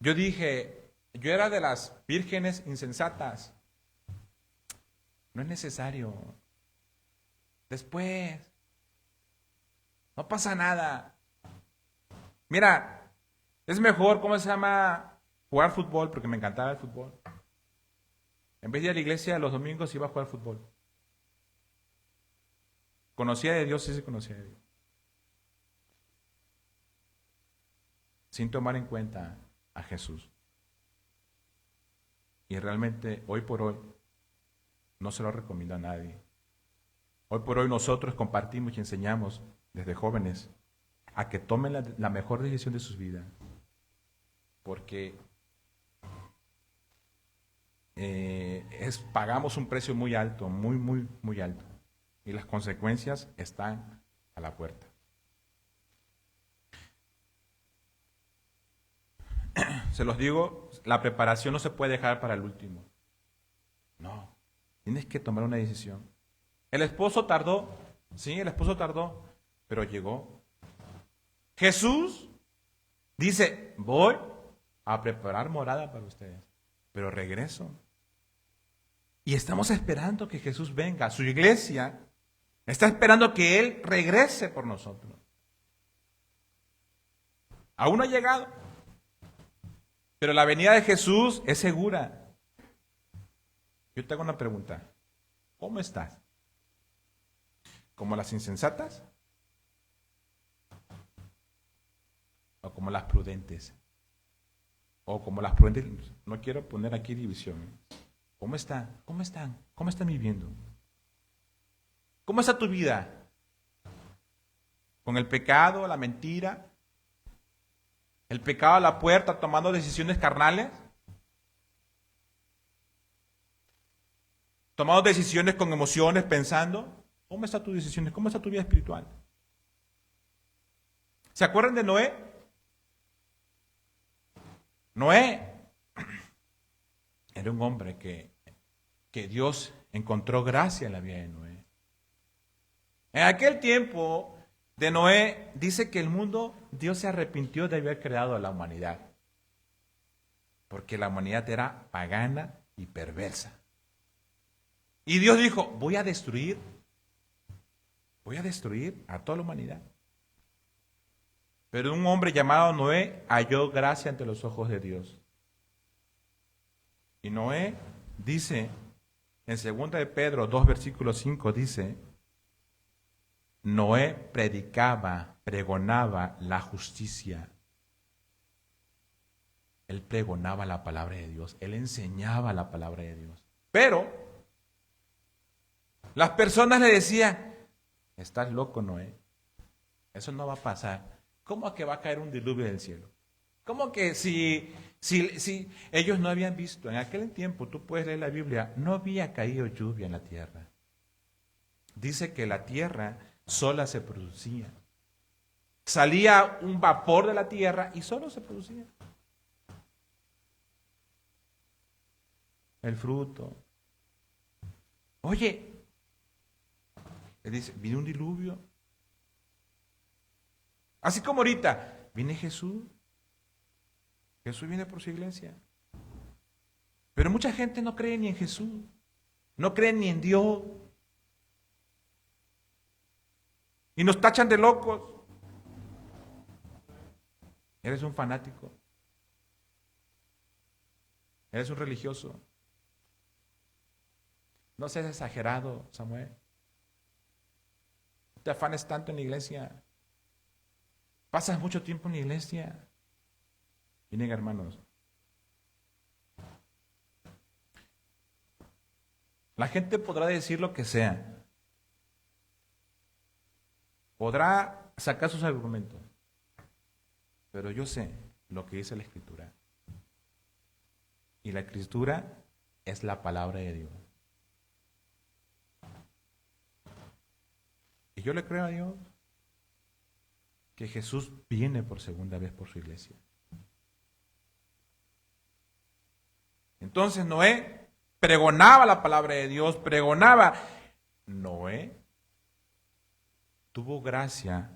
Yo dije, yo era de las vírgenes insensatas. No es necesario. Después. No pasa nada. Mira, es mejor, ¿cómo se llama? Jugar fútbol, porque me encantaba el fútbol. En vez de ir a la iglesia los domingos iba a jugar fútbol. ¿Conocía de Dios? Sí, conocía de Dios. Sin tomar en cuenta a Jesús. Y realmente, hoy por hoy, no se lo recomiendo a nadie. Hoy por hoy nosotros compartimos y enseñamos desde jóvenes a que tomen la mejor decisión de sus vidas. Porque pagamos un precio muy alto, muy alto. Y las consecuencias están a la puerta. Se los digo, la preparación no se puede dejar para el último. No, tienes que tomar una decisión. El esposo tardó, pero llegó. Jesús dice, voy a preparar morada para ustedes, pero regreso. Y estamos esperando que Jesús venga. Su iglesia está esperando que Él regrese por nosotros. Aún no ha llegado. Pero la venida de Jesús es segura. Yo te hago una pregunta. ¿Cómo estás? ¿Como las insensatas? ¿O como las prudentes? ¿O como las prudentes? No quiero poner aquí división. ¿Cómo están? ¿Cómo están? ¿Cómo están viviendo? ¿Cómo está tu vida? ¿Con el pecado, la mentira? ¿El pecado a la puerta, tomando decisiones carnales? ¿Tomando decisiones con emociones, pensando? ¿Cómo están tus decisiones? ¿Cómo está tu vida espiritual? ¿Se acuerdan de Noé? Noé era un hombre que Dios encontró gracia en la vida de Noé. En aquel tiempo de Noé dice que el mundo, Dios se arrepintió de haber creado a la humanidad. Porque la humanidad era pagana y perversa. Y Dios dijo, voy a destruir a toda la humanidad. Pero un hombre llamado Noé halló gracia ante los ojos de Dios. Y Noé dice, en 2 de Pedro 2, versículo 5, dice, Noé pregonaba la justicia. Él pregonaba la palabra de Dios, él enseñaba la palabra de Dios. Pero las personas le decían, estás loco, Noé, eso no va a pasar. ¿Cómo que va a caer un diluvio del cielo? ¿Cómo que si ellos no habían visto? En aquel tiempo, tú puedes leer la Biblia, no había caído lluvia en la tierra. Dice que la tierra sola se producía. Salía un vapor de la tierra y solo se producía. El fruto. Oye, él dice, vino un diluvio. Así como ahorita, viene Jesús. Jesús viene por su iglesia. Pero mucha gente no cree ni en Jesús. No cree ni en Dios. Y nos tachan de locos. Eres un fanático. Eres un religioso. No seas exagerado, Samuel. No te afanes tanto en la iglesia. Pasas mucho tiempo en la iglesia. Miren, hermanos. La gente podrá decir lo que sea. Podrá sacar sus argumentos. Pero yo sé lo que dice la Escritura. Y la Escritura es la palabra de Dios. Y yo le creo a Dios que Jesús viene por segunda vez por su iglesia. Entonces Noé pregonaba la palabra de Dios, pregonaba. Noé tuvo gracia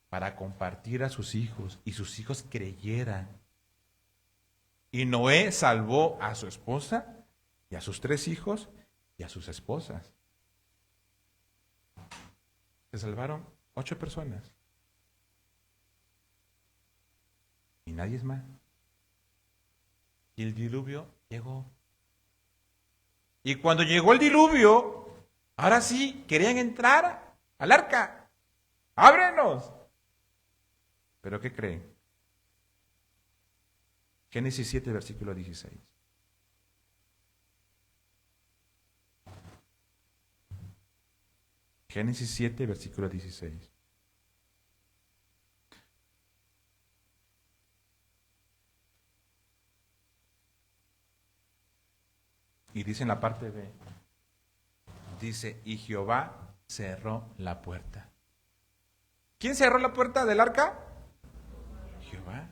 para compartir a sus hijos y sus hijos creyeran. Y Noé salvó a su esposa y a sus 3 hijos y a sus esposas. Se salvaron 8 personas. Y nadie es más. Y el diluvio llegó. Y cuando llegó el diluvio, ahora sí, querían entrar al arca. ¡Ábrenos! ¿Pero qué creen? Génesis 7, versículo 16. Génesis 7, versículo 16. Y dice en la parte B, dice, y Jehová cerró la puerta. ¿Quién cerró la puerta del arca? Jehová.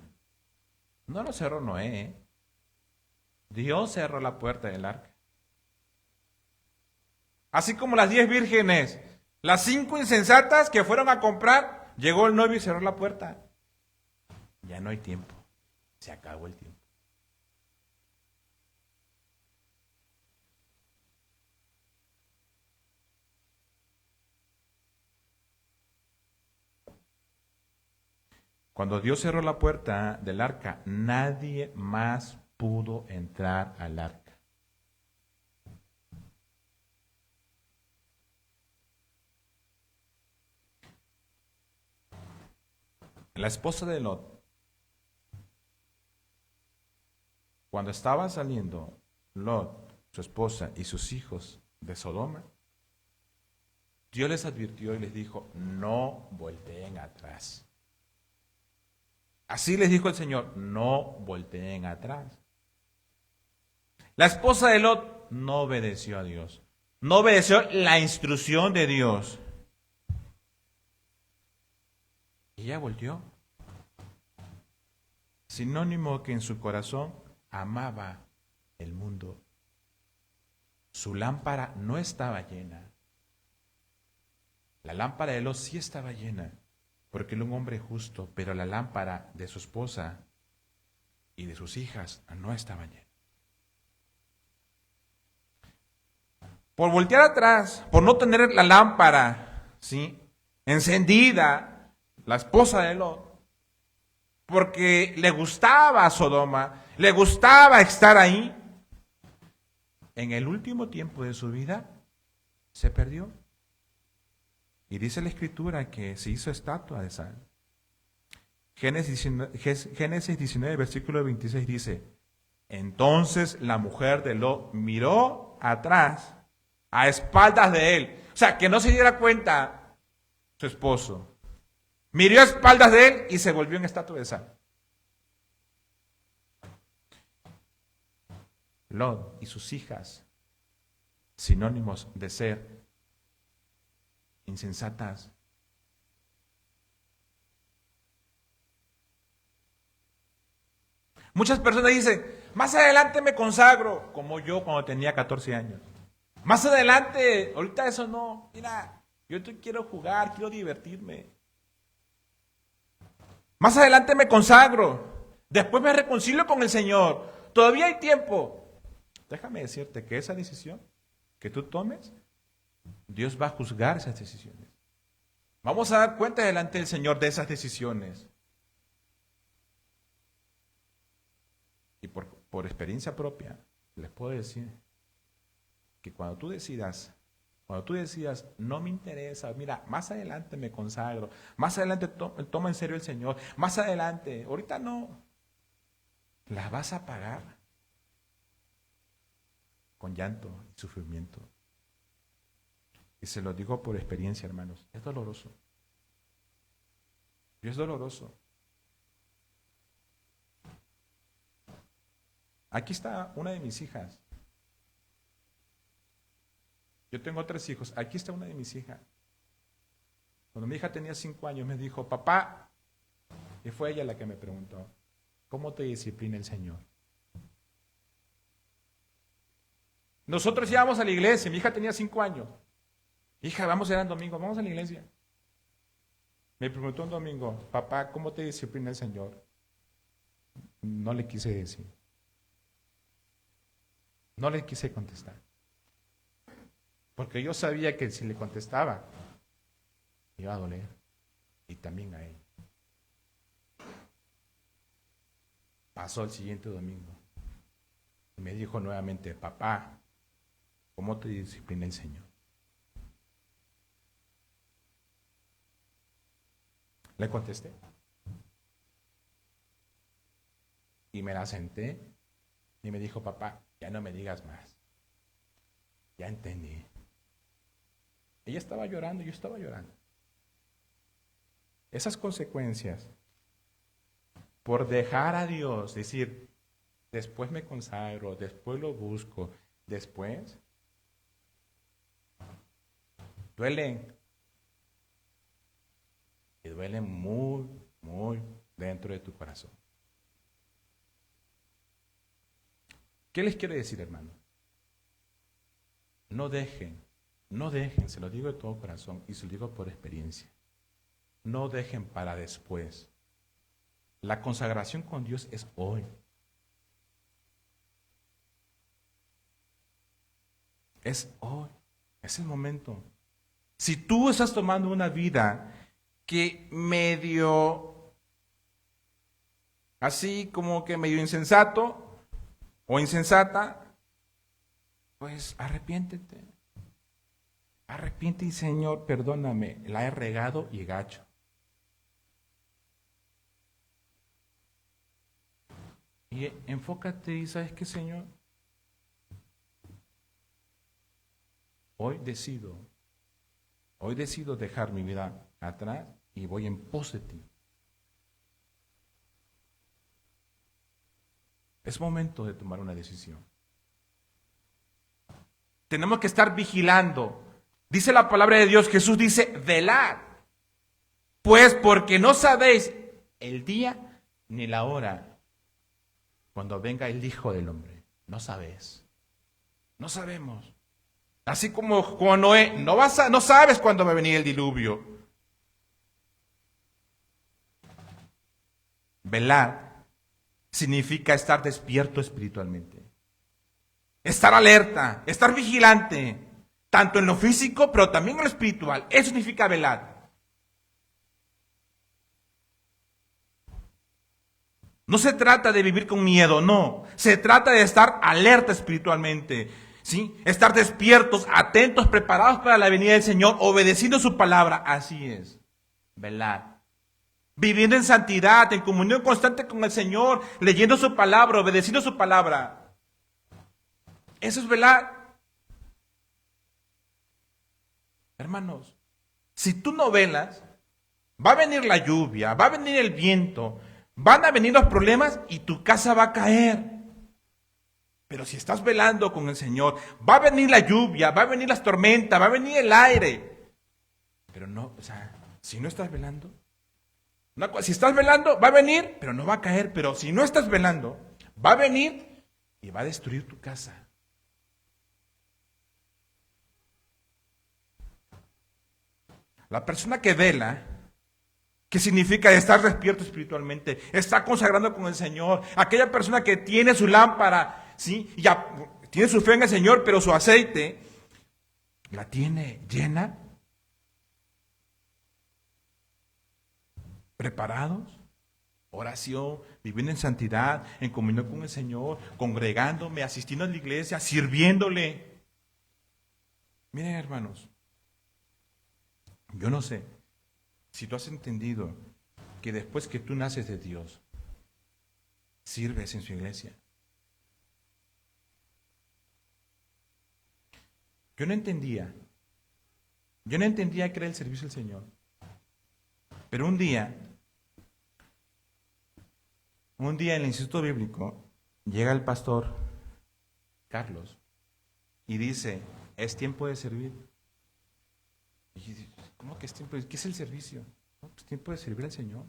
No lo cerró Noé, ¿eh? Dios cerró la puerta del arca. Así como las 10 vírgenes, las 5 insensatas que fueron a comprar, llegó el novio y cerró la puerta. Ya no hay tiempo, se acabó el tiempo. Cuando Dios cerró la puerta del arca, nadie más pudo entrar al arca. La esposa de Lot, cuando estaba saliendo Lot, su esposa y sus hijos de Sodoma, Dios les advirtió y les dijo, no volteen atrás. Así les dijo el Señor, no volteen atrás. La esposa de Lot no obedeció a Dios, no obedeció la instrucción de Dios. Y ella volteó. Sinónimo que en su corazón amaba el mundo. Su lámpara no estaba llena. La lámpara de Lot sí estaba llena, porque él era un hombre justo, pero la lámpara de su esposa y de sus hijas no estaba llena. Por voltear atrás, por no tener la lámpara, ¿sí?, encendida, la esposa de Lot, porque le gustaba Sodoma, le gustaba estar ahí, en el último tiempo de su vida se perdió. Y dice la Escritura que se hizo estatua de sal. Génesis 19, versículo 26 dice, entonces la mujer de Lot miró atrás, a espaldas de él. O sea, que no se diera cuenta su esposo. Miró a espaldas de él y se volvió en estatua de sal. Lot y sus hijas, sinónimos de ser insensatas. Muchas personas dicen, más adelante me consagro, como yo cuando tenía 14 años. Más adelante, ahorita eso no, mira, yo quiero jugar, quiero divertirme. Más adelante me consagro, después me reconcilio con el Señor, todavía hay tiempo. Déjame decirte que esa decisión que tú tomes, Dios va a juzgar esas decisiones. Vamos a dar cuenta delante del Señor de esas decisiones. Y por experiencia propia, les puedo decir que cuando tú decidas, no me interesa, mira, más adelante me consagro, más adelante toma en serio el Señor, más adelante, ahorita no, la vas a pagar con llanto y sufrimiento. Y se lo digo por experiencia, hermanos. Es doloroso. Y es doloroso. Aquí está una de mis hijas. Yo tengo 3 hijos. Aquí está una de mis hijas. Cuando mi hija tenía 5 años me dijo, papá, y fue ella la que me preguntó, ¿cómo te disciplina el Señor? Nosotros íbamos a la iglesia, mi hija tenía 5 años. Hija, vamos a ir el domingo, vamos a la iglesia. Me preguntó un domingo, papá, ¿cómo te disciplina el Señor? No le quise decir. No le quise contestar. Porque yo sabía que si le contestaba, iba a doler. Y también a él. Pasó el siguiente domingo. Y me dijo nuevamente, papá, ¿cómo te disciplina el Señor? Le contesté. Y me la senté y me dijo, papá, ya no me digas más. Ya entendí. Ella estaba llorando, yo estaba llorando. Esas consecuencias, por dejar a Dios, decir, después me consagro, después lo busco, después, duelen. Y duelen muy, muy dentro de tu corazón. ¿Qué les quiero decir, hermano? No dejen, se lo digo de todo corazón y se lo digo por experiencia. No dejen para después. La consagración con Dios es hoy. Es hoy, es el momento. Si tú estás tomando una vida que medio, así como que medio insensato o insensata, pues arrepiéntete. Arrepiente y Señor, perdóname, la he regado y gacho. Y enfócate y ¿sabes qué, Señor? Hoy decido dejar mi vida atrás y voy en pos de ti. Es momento de tomar una decisión. Tenemos que estar vigilando. Dice la palabra de Dios, Jesús dice, velad. Pues porque no sabéis el día ni la hora cuando venga el Hijo del Hombre. No sabes. No sabemos. Así como Noé, no sabes cuándo va a venir el diluvio. Velar significa estar despierto espiritualmente. Estar alerta, estar vigilante, tanto en lo físico, pero también en lo espiritual. Eso significa velar. No se trata de vivir con miedo, no. Se trata de estar alerta espiritualmente. ¿Sí? Estar despiertos, atentos, preparados para la venida del Señor, obedeciendo su palabra. Así es. Velar. Viviendo en santidad, en comunión constante con el Señor, leyendo su palabra, obedeciendo su palabra. Eso es velar. Hermanos, si tú no velas, va a venir la lluvia, va a venir el viento, van a venir los problemas y tu casa va a caer. Pero si estás velando con el Señor, va a venir la lluvia, va a venir las tormentas, va a venir el aire. Pero no, si no estás velando, si estás velando, va a venir, pero no va a caer. Pero si no estás velando, va a venir y va a destruir tu casa. La persona que vela, ¿qué significa estar despierto espiritualmente? Está consagrando con el Señor. Aquella persona que tiene su lámpara, ¿sí? Ya tiene su fe en el Señor, pero su aceite la tiene llena. ¿Preparados? Oración, viviendo en santidad, en comunión con el Señor, congregándome, asistiendo a la iglesia, sirviéndole. Miren, hermanos, yo no sé si tú has entendido que después que tú naces de Dios, sirves en su iglesia. Yo no entendía Yo no entendía qué era el servicio al Señor. Pero un día en el Instituto Bíblico, llega el pastor Carlos y dice, es tiempo de servir. Y yo digo, ¿cómo que es tiempo? ¿Qué es el servicio? No, pues tiempo de servir al Señor.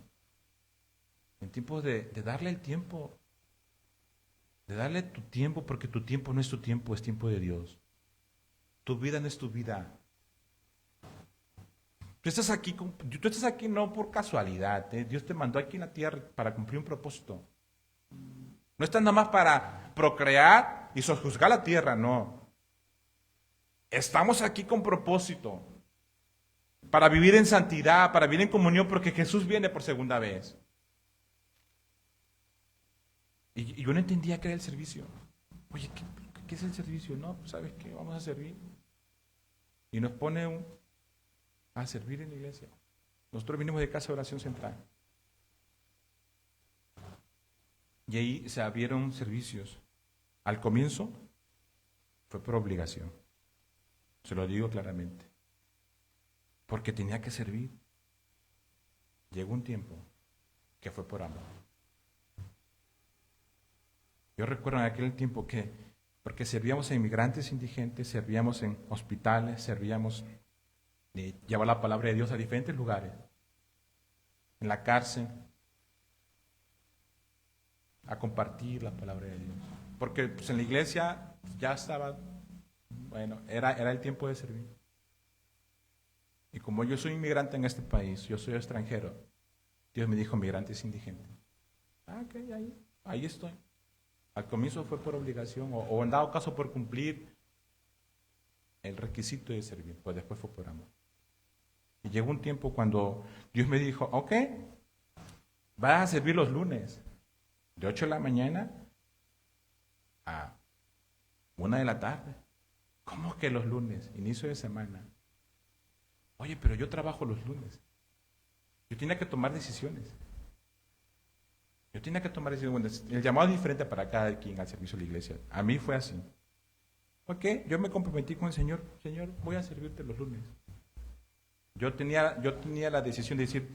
En tiempo de darle el tiempo. De darle tu tiempo, porque tu tiempo no es tu tiempo, es tiempo de Dios. Tu vida no es tu vida. Tú estás aquí no por casualidad. Dios te mandó aquí en la tierra para cumplir un propósito. No estás nada más para procrear y sojuzgar la tierra, no. Estamos aquí con propósito. Para vivir en santidad, para vivir en comunión, porque Jesús viene por segunda vez. Y yo no entendía qué era el servicio. Oye, ¿qué es el servicio? No, pues ¿sabes qué? Vamos a servir. Y nos pone a servir en la iglesia. Nosotros vinimos de Casa de Oración Central. Y ahí se abrieron servicios. Al comienzo fue por obligación. Se lo digo claramente. Porque tenía que servir. Llegó un tiempo que fue por amor. Yo recuerdo en aquel tiempo porque servíamos a inmigrantes indigentes, servíamos en hospitales, servíamos llevar la palabra de Dios a diferentes lugares, en la cárcel, a compartir la palabra de Dios. Porque pues, en la iglesia ya estaba, bueno, era el tiempo de servir. Y como yo soy inmigrante en este país, yo soy extranjero, Dios me dijo migrantes indigentes. Ok, ahí estoy. Al comienzo fue por obligación o en dado caso por cumplir el requisito de servir, pues después fue por amor. Y llegó un tiempo cuando Dios me dijo, ok, vas a servir los lunes, de 8 de la mañana a 1 de la tarde. ¿Cómo que los lunes? Inicio de semana. Oye, pero yo trabajo los lunes. Yo tenía que tomar decisiones. Bueno, el llamado es diferente para cada quien al servicio de la iglesia. A mí fue así. Ok, yo me comprometí con el Señor. Señor, voy a servirte los lunes. Yo tenía la decisión de decir,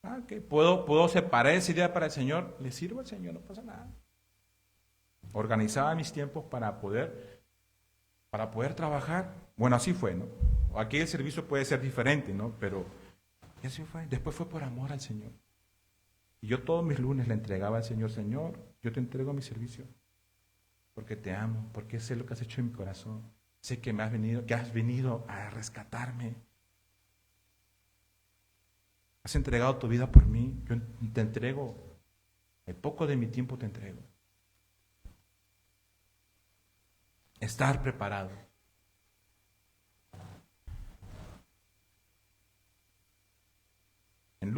ok, puedo separar ese día para el Señor. Le sirvo al Señor, no pasa nada. Organizaba mis tiempos para poder trabajar. Bueno, así fue, ¿no? Aquí el servicio puede ser diferente, ¿no? Pero así fue. Después fue por amor al Señor. Y yo todos mis lunes le entregaba al Señor, Señor, yo te entrego mi servicio, porque te amo, porque sé lo que has hecho en mi corazón, sé que has venido a rescatarme. Has entregado tu vida por mí, yo te entrego, el poco de mi tiempo te entrego. Estar preparado. En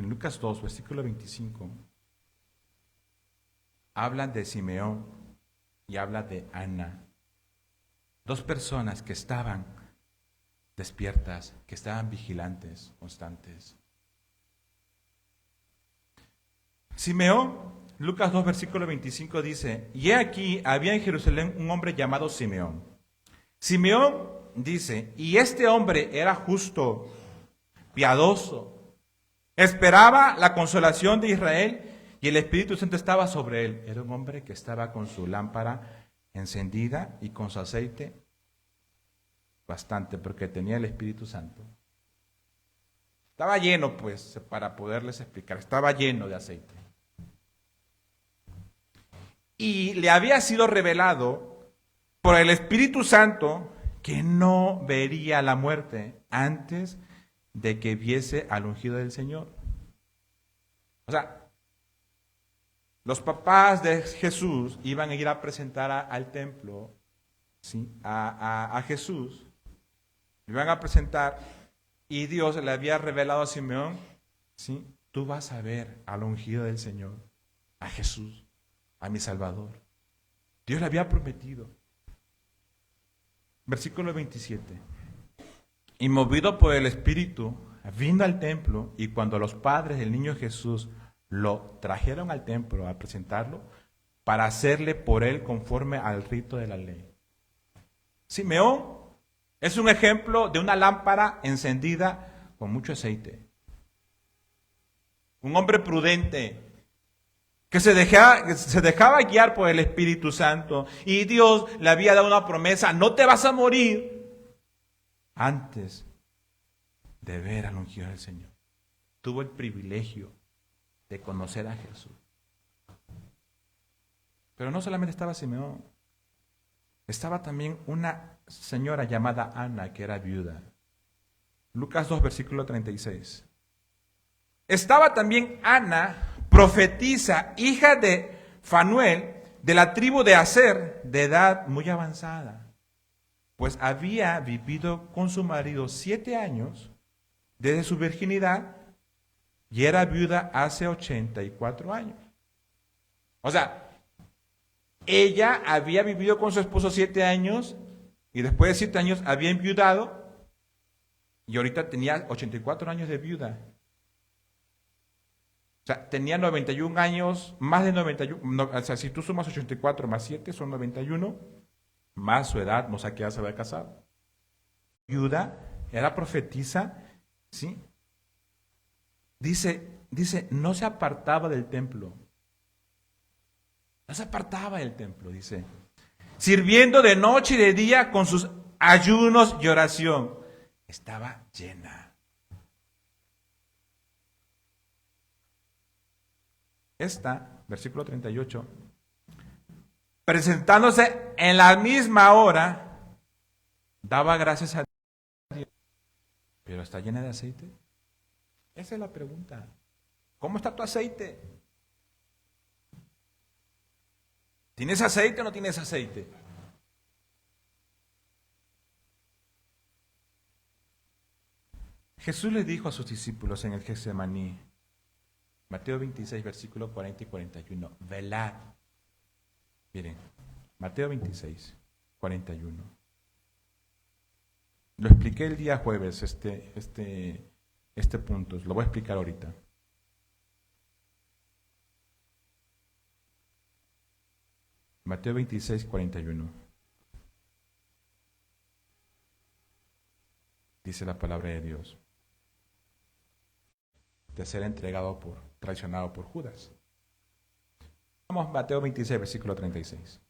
Lucas 2, versículo 25, habla de Simeón y habla de Ana. Dos personas que estaban despiertas, que estaban vigilantes, constantes. Simeón, Lucas 2, versículo 25 dice, y he aquí había en Jerusalén un hombre llamado Simeón. Simeón dice, y este hombre era justo, piadoso, esperaba la consolación de Israel y el Espíritu Santo estaba sobre él. Era un hombre que estaba con su lámpara encendida y con su aceite bastante, porque tenía el Espíritu Santo. Estaba lleno, pues, para poderles explicar, estaba lleno de aceite. Y le había sido revelado por el Espíritu Santo que no vería la muerte antes de que viese al ungido del Señor. O sea, los papás de Jesús iban a ir a presentar al templo, ¿sí? a Jesús, iban a presentar, y Dios le había revelado a Simeón, ¿sí? Tú vas a ver al ungido del Señor, a Jesús, a mi Salvador. Dios le había prometido. Versículo 27. Y movido por el Espíritu, vino al templo, y cuando los padres del niño Jesús lo trajeron al templo a presentarlo, para hacerle por él conforme al rito de la ley. Simeón Es un ejemplo de una lámpara encendida con mucho aceite. Un hombre prudente que se dejaba guiar por el Espíritu Santo, y Dios le había dado una promesa: no te vas a morir antes de ver al ungido del Señor. Tuvo el privilegio de conocer a Jesús. Pero no solamente estaba Simeón, estaba también una señora llamada Ana, que era viuda. Lucas 2, versículo 36. Estaba también Ana, profetisa, hija de Fanuel, de la tribu de Aser, de edad muy avanzada, pues había vivido con su marido 7 años desde su virginidad y era viuda hace 84 años. O sea, ella había vivido con su esposo 7 años y después de 7 años había enviudado y ahorita tenía 84 años de viuda. O sea, tenía 91 años, más de 91, o sea, si tú sumas 84 más 7 son 91, más su edad, no sé a qué edad se había casado. Viuda, era profetisa, ¿sí? Dice, no se apartaba del templo. No se apartaba del templo, dice. Sirviendo de noche y de día con sus ayunos y oración. Estaba llena. Versículo 38. Presentándose en la misma hora, daba gracias a Dios. ¿Pero está llena de aceite? Esa es la pregunta. ¿Cómo está tu aceite? ¿Tienes aceite o no tienes aceite? Jesús le dijo a sus discípulos en el Getsemaní, Mateo 26, versículo 40 y 41, velad. Miren, Mateo 26, 41. Lo expliqué el día jueves, este punto, lo voy a explicar ahorita. Mateo 26, 41. Dice la palabra de Dios. De ser traicionado por Judas. Vamos, Mateo 26, versículo 36.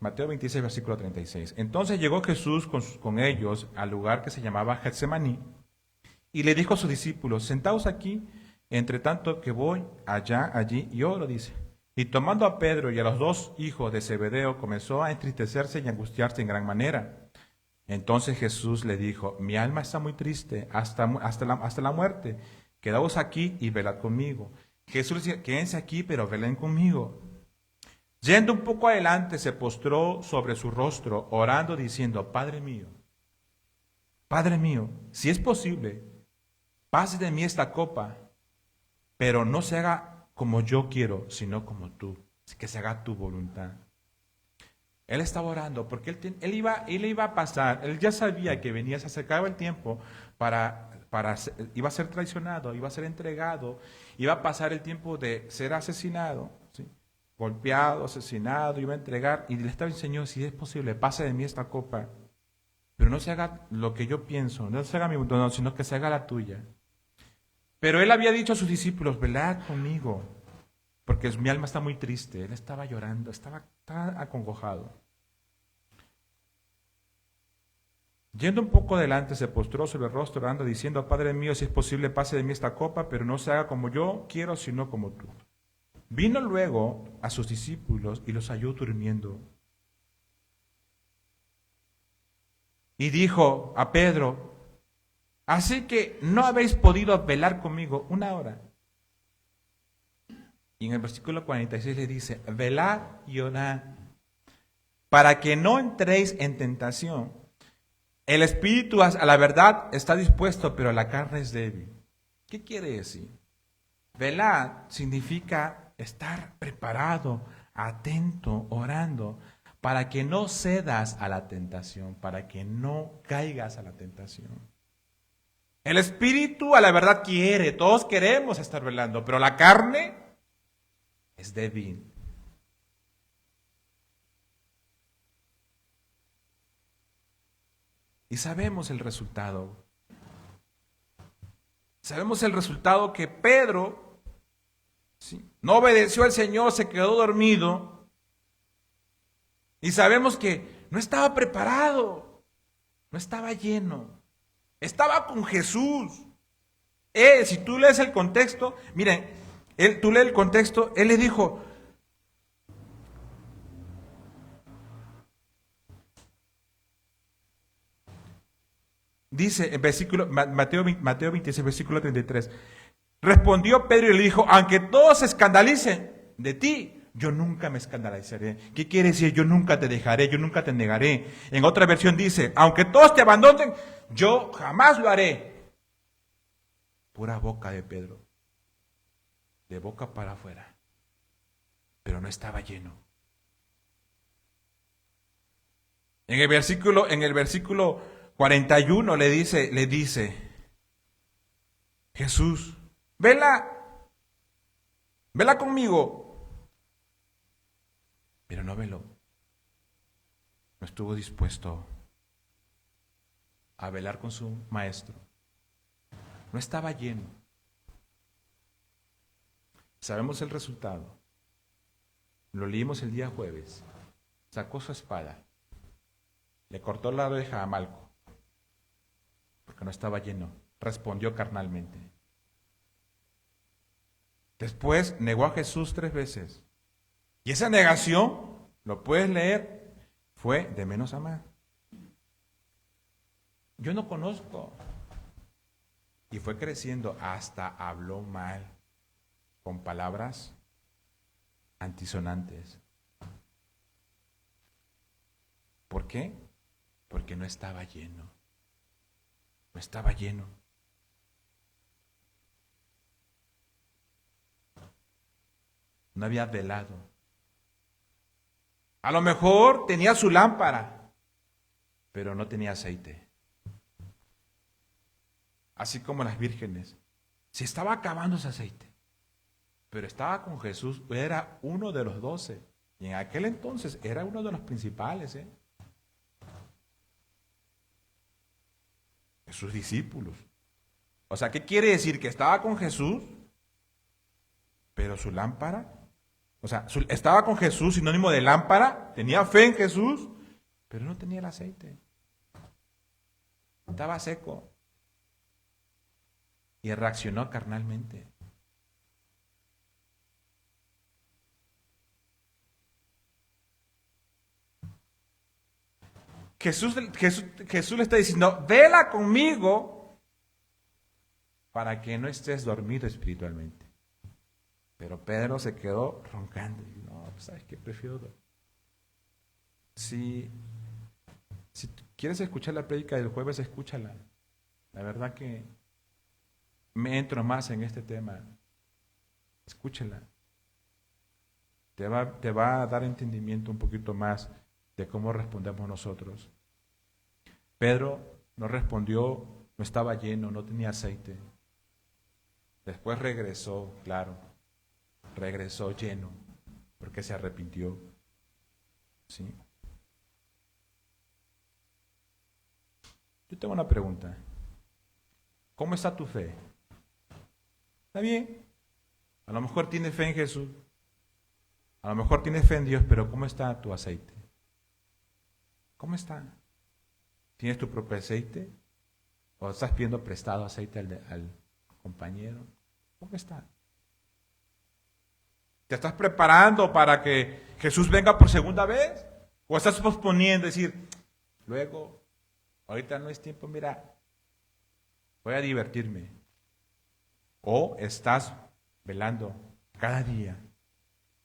Mateo 26, versículo 36. Entonces llegó Jesús con ellos al lugar que se llamaba Getsemaní y le dijo a sus discípulos: sentaos aquí, entre tanto que voy allí y oro, dice. Y tomando a Pedro y a los 2 hijos de Zebedeo, comenzó a entristecerse y angustiarse en gran manera. Entonces Jesús le dijo: mi alma está muy triste hasta la muerte. Quedaos aquí y velad conmigo. Jesús decía: quédense aquí, pero velen conmigo. Yendo un poco adelante, se postró sobre su rostro, orando, diciendo: Padre mío, si es posible, pase de mí esta copa, pero no se haga como yo quiero, sino como tú, que se haga tu voluntad. Él estaba orando porque él iba a pasar, él ya sabía que venía, se acercaba el tiempo iba a ser traicionado, iba a ser entregado, iba a pasar el tiempo de ser asesinado, ¿sí? Golpeado, asesinado, iba a entregar, y le estaba diciendo: Señor, si es posible, pase de mí esta copa, pero no se haga lo que yo pienso, no se haga mi voluntad, sino que se haga la tuya. Pero él había dicho a sus discípulos: velad conmigo, porque mi alma está muy triste. Él estaba llorando, estaba acongojado. Yendo un poco adelante, se postró sobre el rostro, orando, diciendo: Padre mío, si es posible, pase de mí esta copa, pero no se haga como yo quiero, sino como tú. Vino luego a sus discípulos y los halló durmiendo. Y dijo a Pedro: así que no habéis podido velar conmigo 1 hora. Y en el versículo 46 le dice: velad y orad, para que no entréis en tentación. El espíritu a la verdad está dispuesto, pero la carne es débil. ¿Qué quiere decir? Velad significa estar preparado, atento, orando, para que no cedas a la tentación, para que no caigas a la tentación. El espíritu a la verdad quiere, todos queremos estar velando, pero la carne es débil. Y sabemos el resultado. Sabemos el resultado que Pedro, ¿sí?, no obedeció al Señor, se quedó dormido. Y sabemos que no estaba preparado, no estaba lleno, estaba con Jesús. Si tú lees el contexto, miren, tú lees el contexto, él le dijo, dice en versículo, Mateo 26, versículo 33, respondió Pedro y le dijo, aunque todos se escandalicen de ti, yo nunca me escandalizaré. ¿Qué quiere decir? Yo nunca te dejaré, yo nunca te negaré. En otra versión dice, aunque todos te abandonen, yo jamás lo haré. Pura boca de Pedro, de boca para afuera, pero no estaba lleno. En el versículo 41 le dice, Jesús, vela conmigo. Pero no veló. No estuvo dispuesto a velar con su maestro. No estaba lleno. Sabemos el resultado. Lo leímos el día jueves. Sacó su espada. Le cortó la oreja a Malco. Porque no estaba lleno. Respondió carnalmente. Después negó a Jesús 3 veces. Y esa negación, lo puedes leer, fue de menos a más. Yo no conozco. Y fue creciendo hasta habló mal, con palabras antisonantes. ¿Por qué? Porque no estaba lleno. No estaba lleno. No había velado. A lo mejor tenía su lámpara, pero no tenía aceite. Así como las vírgenes. Se estaba acabando ese aceite, pero estaba con Jesús, era uno de los 12. Y en aquel entonces era uno de los principales, de sus discípulos. O sea, ¿qué quiere decir? Que estaba con Jesús, pero su lámpara, o sea, estaba con Jesús, sinónimo de lámpara, tenía fe en Jesús, pero no tenía el aceite. Estaba seco. Y reaccionó carnalmente. Jesús le está diciendo, vela conmigo para que no estés dormido espiritualmente. Pero Pedro se quedó roncando. No, pues, ¿sabes qué? Prefiero dormir. Si quieres escuchar la prédica del jueves, escúchala. La verdad que me entro más en este tema. Escúchala. Te va a dar entendimiento un poquito más de cómo respondemos nosotros. Pedro no respondió, no estaba lleno, no tenía aceite. Después regresó, claro, regresó lleno, porque se arrepintió. ¿Sí? Yo tengo una pregunta. ¿Cómo está tu fe? ¿Está bien? A lo mejor tienes fe en Jesús. A lo mejor tienes fe en Dios, pero ¿cómo está tu aceite? ¿Cómo está? ¿Tienes tu propio aceite? ¿O estás pidiendo prestado aceite al compañero? ¿Cómo está? ¿Te estás preparando para que Jesús venga por segunda vez? ¿O estás posponiendo, decir, luego, ahorita no es tiempo, mira, voy a divertirme? ¿O estás velando cada día?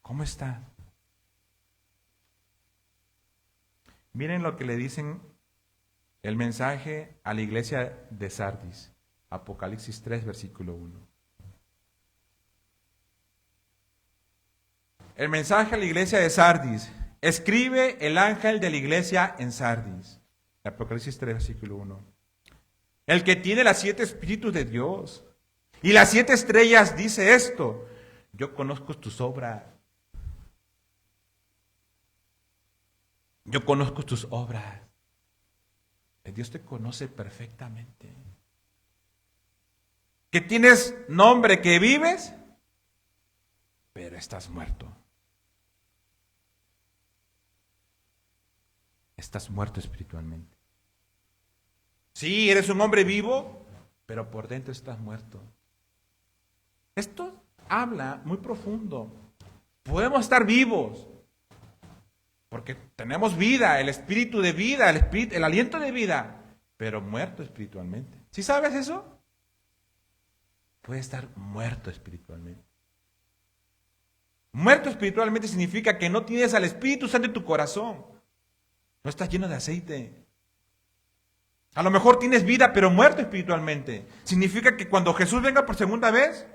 ¿Cómo está? Miren lo que le dicen el mensaje a la iglesia de Sardis, Apocalipsis 3, versículo 1. El mensaje a la iglesia de Sardis, escribe el ángel de la iglesia en Sardis, Apocalipsis 3, versículo 1. El que tiene las 7 espíritus de Dios y las 7 estrellas dice esto: yo conozco tus obras. Yo conozco tus obras. Dios te conoce perfectamente. Que tienes nombre, que vives, pero estás muerto. Estás muerto espiritualmente. Sí, eres un hombre vivo, pero por dentro estás muerto. Esto habla muy profundo. Podemos estar vivos, porque tenemos vida, el espíritu de vida, el aliento de vida, pero muerto espiritualmente. ¿Sí sabes eso? Puede estar muerto espiritualmente. Muerto espiritualmente significa que no tienes al Espíritu Santo en tu corazón. No estás lleno de aceite. A lo mejor tienes vida, pero muerto espiritualmente. Significa que cuando Jesús venga por segunda vez,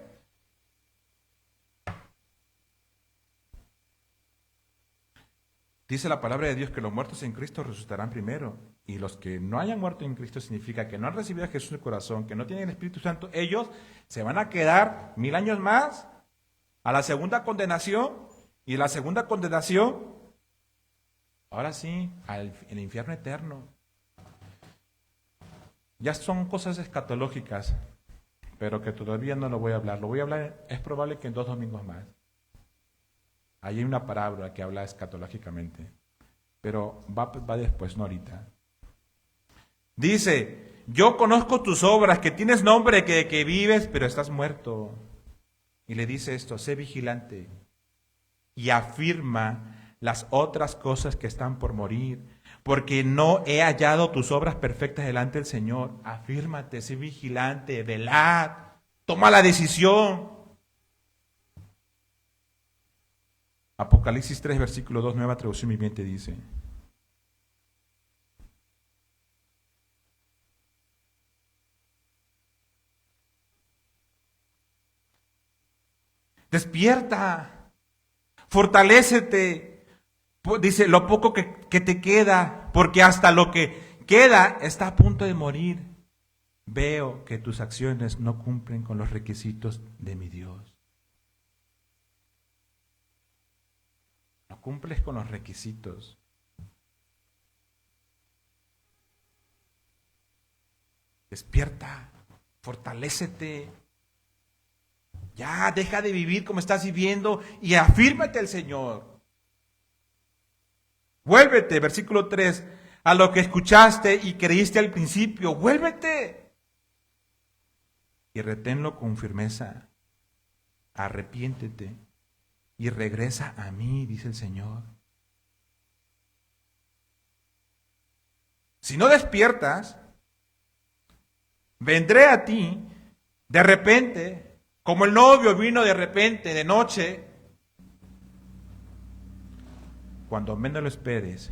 dice la palabra de Dios que los muertos en Cristo resucitarán primero. Y los que no hayan muerto en Cristo significa que no han recibido a Jesús en el corazón, que no tienen el Espíritu Santo. Ellos se van a quedar 1000 años más a la segunda condenación. Y la segunda condenación, ahora sí, el infierno eterno. Ya son cosas escatológicas, pero que todavía no lo voy a hablar. Lo voy a hablar, es probable que en 2 domingos más. Ahí hay una parábola que habla escatológicamente, pero va después, no ahorita. Dice, yo conozco tus obras, que tienes nombre, que vives, pero estás muerto. Y le dice esto, sé vigilante y afirma las otras cosas que están por morir, porque no he hallado tus obras perfectas delante del Señor. Afírmate, sé vigilante, velad, toma la decisión. Apocalipsis 3, versículo 2, nueva traducción viviente dice, despierta, fortalécete, dice, lo poco que te queda, porque hasta lo que queda está a punto de morir. Veo que tus acciones no cumplen con los requisitos de mi Dios. No cumples con los requisitos. Despierta, fortalécete. Ya, deja de vivir como estás viviendo y afírmate al Señor. Vuélvete, versículo 3, a lo que escuchaste y creíste al principio, vuélvete. Y reténlo con firmeza. Arrepiéntete y regresa a mí, dice el Señor. Si no despiertas, vendré a ti de repente, como el novio vino de repente, de noche, cuando menos lo esperes,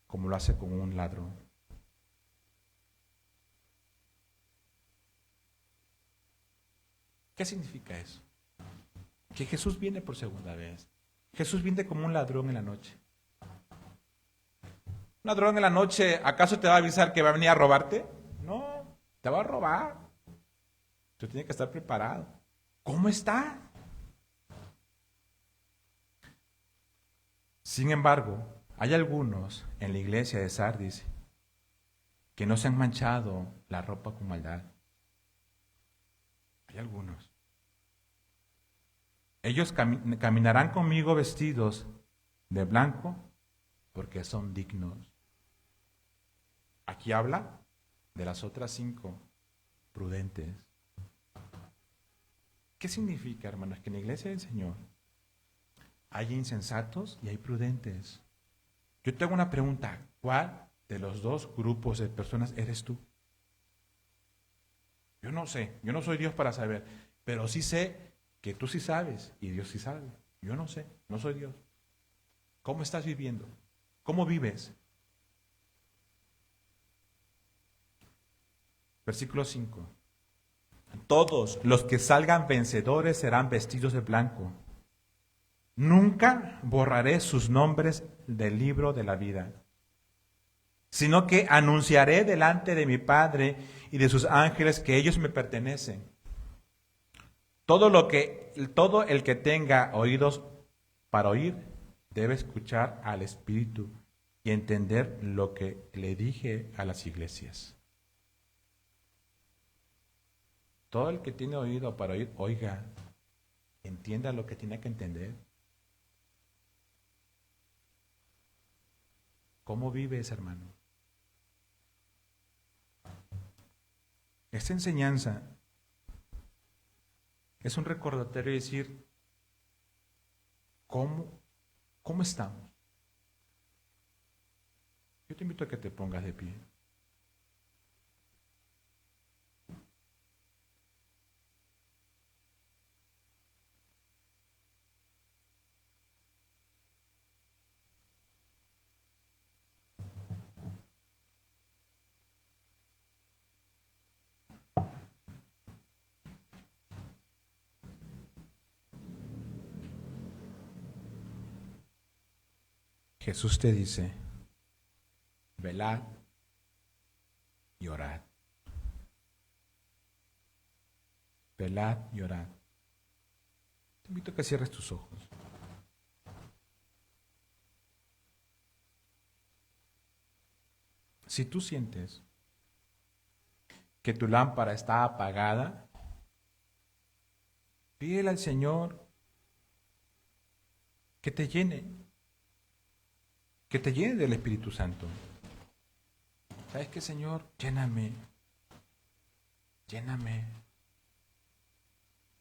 como lo hace con un ladrón. ¿Qué significa eso? Que Jesús viene por segunda vez. Jesús viene como un ladrón en la noche. ¿Un ladrón en la noche acaso te va a avisar que va a venir a robarte? No, te va a robar. Tú tienes que estar preparado. ¿Cómo está? Sin embargo, hay algunos en la iglesia de Sardis que no se han manchado la ropa con maldad. Hay algunos. Ellos caminarán conmigo vestidos de blanco porque son dignos. Aquí habla de las otras 5 prudentes. ¿Qué significa, hermanos? Que en la iglesia del Señor hay insensatos y hay prudentes. Yo tengo una pregunta. ¿Cuál de los 2 grupos de personas eres tú? Yo no sé. Yo no soy Dios para saber. Pero sí sé que tú sí sabes y Dios sí sabe. Yo no sé. No soy Dios. ¿Cómo estás viviendo? ¿Cómo vives? Versículo 5. Todos los que salgan vencedores serán vestidos de blanco. Nunca borraré sus nombres del libro de la vida, sino que anunciaré delante de mi Padre y de sus ángeles que ellos me pertenecen. Todo el que tenga oídos para oír debe escuchar al Espíritu y entender lo que le dije a las iglesias. Todo el que tiene oído para oír, oiga, entienda lo que tiene que entender. ¿Cómo vives, hermano? Esta enseñanza es un recordatorio de decir, ¿cómo estamos? Yo te invito a que te pongas de pie. Jesús te dice, velad y orad. Velad y orad. Te invito a que cierres tus ojos. Si tú sientes que tu lámpara está apagada, pídele al Señor que te llene del Espíritu Santo. ¿Sabes qué, Señor? Lléname.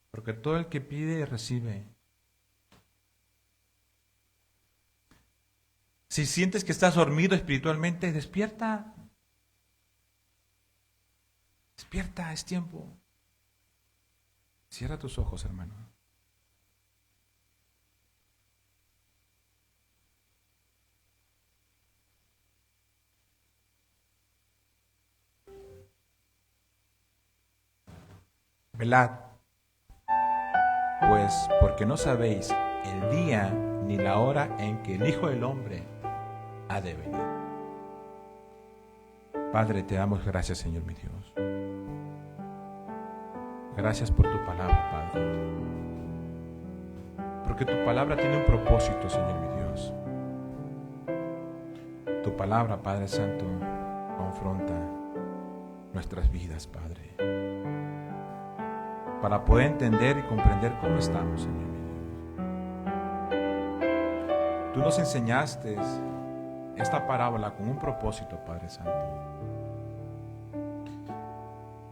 Porque todo el que pide, recibe. Si sientes que estás dormido espiritualmente, despierta. Despierta, es tiempo. Cierra tus ojos, hermano. Velad, pues porque no sabéis el día ni la hora en que el Hijo del Hombre ha de venir. Padre, te damos gracias, Señor mi Dios. Gracias por tu palabra, Padre. Porque tu palabra tiene un propósito, Señor mi Dios. Tu palabra, Padre Santo, confronta nuestras vidas, Padre, para poder entender y comprender cómo estamos, Señor mi Dios. Tú nos enseñaste esta parábola con un propósito, Padre Santo,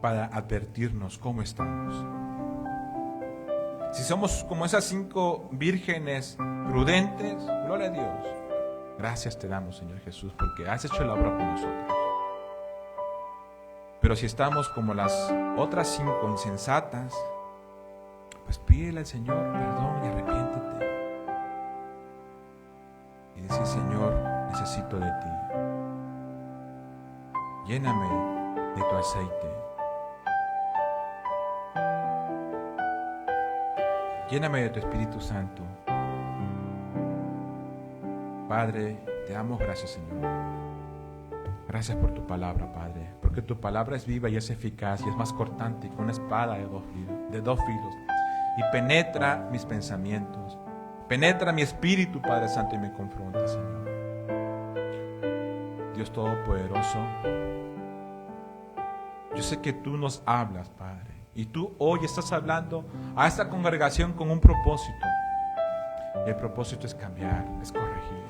para advertirnos cómo estamos. Si somos como esas 5 vírgenes prudentes, gloria a Dios. Gracias te damos, Señor Jesús, porque has hecho la obra por nosotros. Pero si estamos como las otras 5 insensatas, pues pídele al Señor perdón y arrepiéntete. Y decir, Señor, necesito de ti. Lléname de tu aceite. Lléname de tu Espíritu Santo. Padre, te damos gracias, Señor. Gracias por tu palabra, Padre, porque tu palabra es viva y es eficaz y es más cortante que una espada de dos filos y penetra mis pensamientos, penetra mi espíritu, Padre Santo, y me confronta, Señor. Dios Todopoderoso, yo sé que tú nos hablas, Padre, y tú hoy estás hablando a esta congregación con un propósito. Y el propósito es cambiar, es corregir,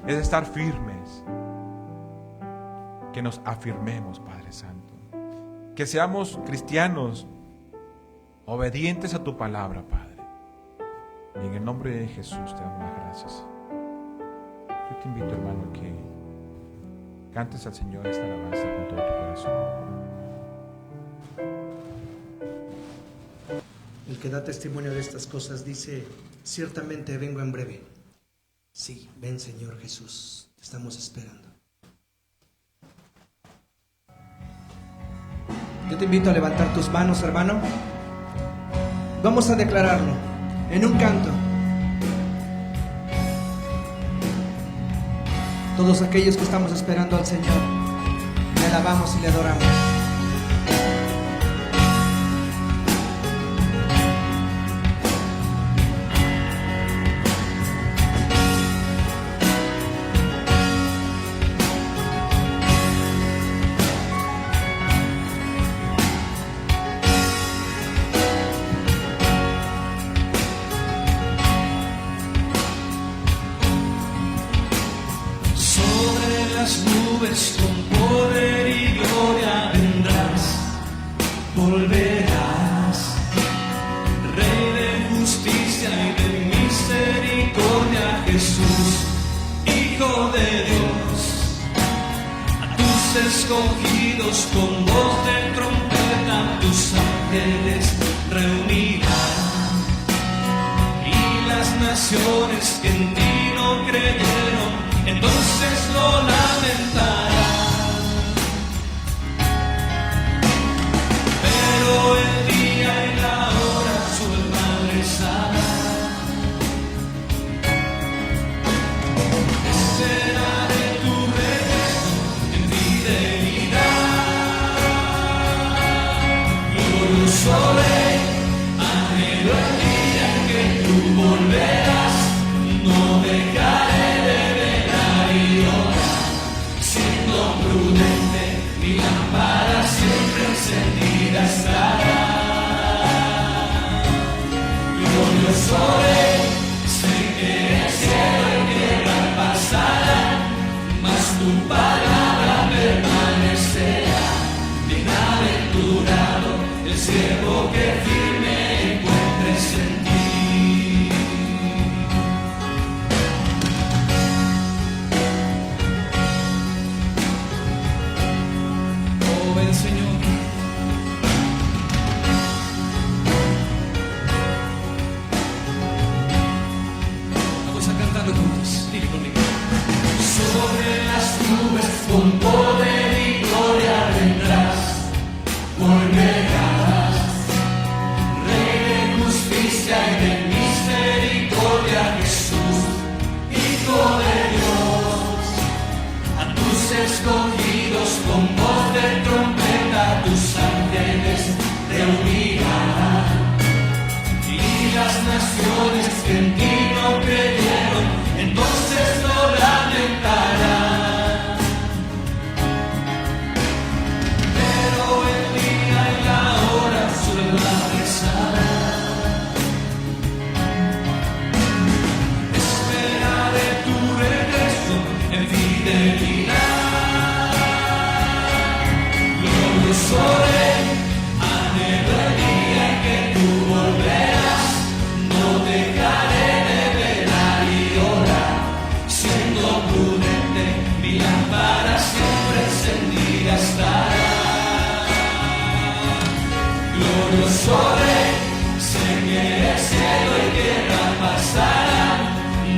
es estar firmes. Que nos afirmemos, Padre Santo. Que seamos cristianos obedientes a tu palabra, Padre. Y en el nombre de Jesús te damos las gracias. Yo te invito, hermano, que cantes al Señor esta alabanza con todo tu corazón. El que da testimonio de estas cosas dice: ciertamente vengo en breve. Sí, ven, Señor Jesús, te estamos esperando. Yo te invito a levantar tus manos, hermano. Vamos a declararlo en un canto. Todos aquellos que estamos esperando al Señor, le alabamos y le adoramos. escogidos con voz de trompeta tus ángeles reunirán, y las naciones que en ti no creyeron entonces lo lamentarán. Pero el día y la hora solo el Padre sabrá. Esperaré tu regreso en fidelidad. Glorioso Rey, anhelo el día en que tú volverás. No dejaré de velar y orar, siendo prudente, mi lámpara siempre encendida estará. Glorioso Rey, sé que el cielo y tierra pasarán, mas tu palabra permanecerá. Bienaventurado el siervo que firme encuentres en ti. Oh, ven Señor. Vamos a cantarlo juntos. Dile conmigo. Sobre las nubes con poder y gloria vendrás, volverás, Rey de justicia y de misericordia, Jesús, Hijo de Dios. A tus escogidos con voz de trompeta tus ángeles reunirán, y las naciones que en ti no creyeron entonces lo lamentarán. Pero el día y la hora solo el Padre sabrá. Esperaré tu regreso en fidelidad. Glorioso Rey, anhelo el día en que tú volverás. No dejaré de velar y orar, siendo prudente, mi lámpara siempre encendida estará. Glorioso Rey, sé que el cielo y tierra pasarán,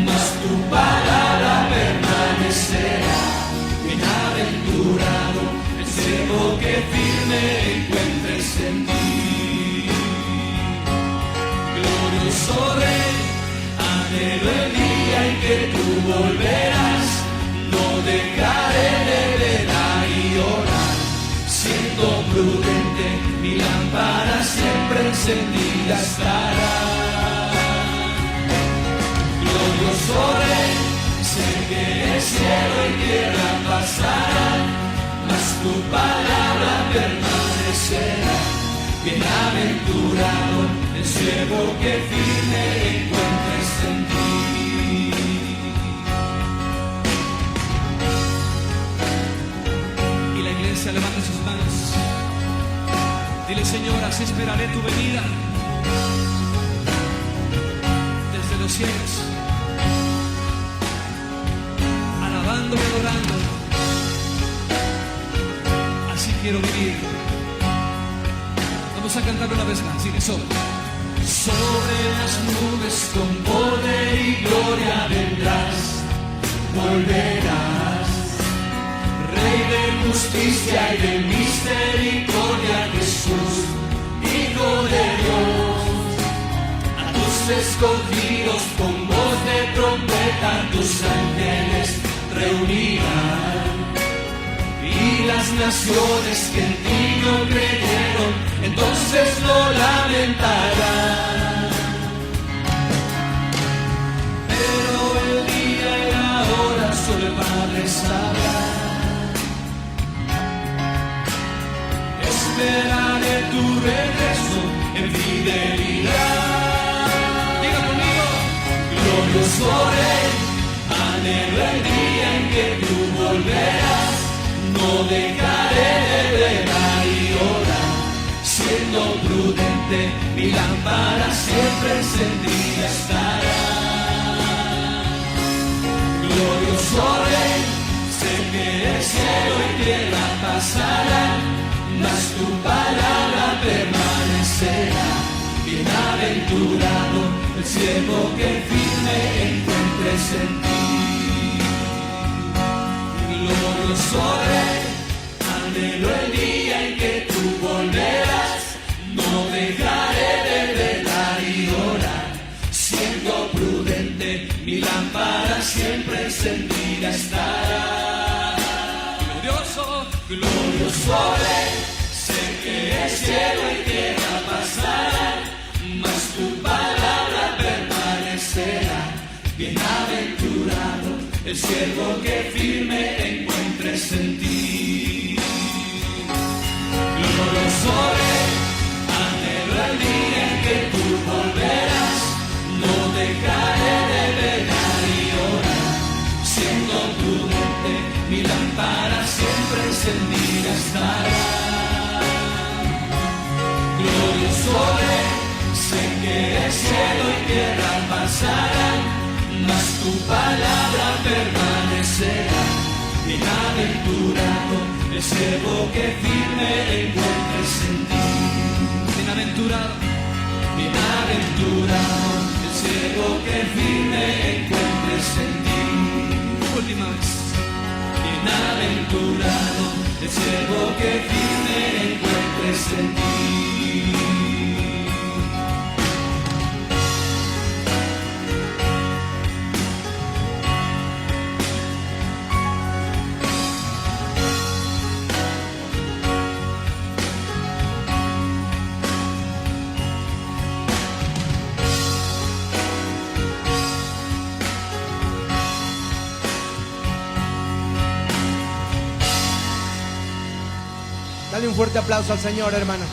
mas tu palabra permanecerá. Bienaventurado el siervo que firme encuentres en ti. Glorioso Rey, anhelo el día en que tú volverás. No dejaré de velar y orar, siendo prudente, mi lámpara siempre encendida estará. Glorioso Rey, sé que el cielo y tierra pasarán, mas tu palabra permanecerá. Bienaventurado el siervo que firme encuentres en ti. Y la iglesia levanta sus manos. Dile, Señor, así esperaré tu venida desde los cielos, alabando y adorando. Así quiero vivir. Vamos a cantar una vez más. Dile, sobre las nubes con poder y gloria vendrás, volverás, Rey de justicia y de misericordia, Jesús, Hijo de Dios. A tus escogidos con voz de trompeta tus ángeles reunirán, y las naciones que en ti no creyeron entonces lo lamentarán. Pero el día y la hora solo el Padre sabrá. Esperaré tu regreso en fidelidad. Diga conmigo. Glorioso Rey, anhelo el día en que tú volverás. No dejaré de velar y orar, siendo prudente, mi lámpara siempre encendida estará. Glorioso Rey, Sé que el cielo y tierra pasarán, mas tu palabra permanecerá. Bienaventurado el siervo que firme encuentres en ti. Glorioso Rey, anhelo el día en que tú volverás. No dejaré de velar y orar, siendo prudente, mi lámpara siempre encendida estará. Glorioso, glorioso Rey, sé que el cielo y tierra pasarán, mas tu palabra permanecerá. Bienaventurado el siervo que firme encuentres en ti. Glorioso Rey, anhelo el día en que tú volverás. No dejaré de velar y orar, siendo prudente, mi lámpara siempre encendida estará. Glorioso Rey, sé que el cielo y tierra pasarán, mas tu palabra permanecerá. Bienaventurado el siervo que firme encuentres en ti. Bienaventurado, bienaventurado el siervo que firme encuentres en ti. Última vez. Bienaventurado el siervo que firme encuentres en ti. Dale un fuerte aplauso al Señor, hermano.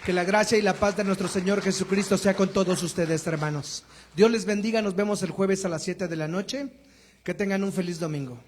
Que la gracia y la paz de nuestro Señor Jesucristo sea con todos ustedes, hermanos. Dios les bendiga, nos vemos el jueves a las 7 de la noche. Que tengan un feliz domingo.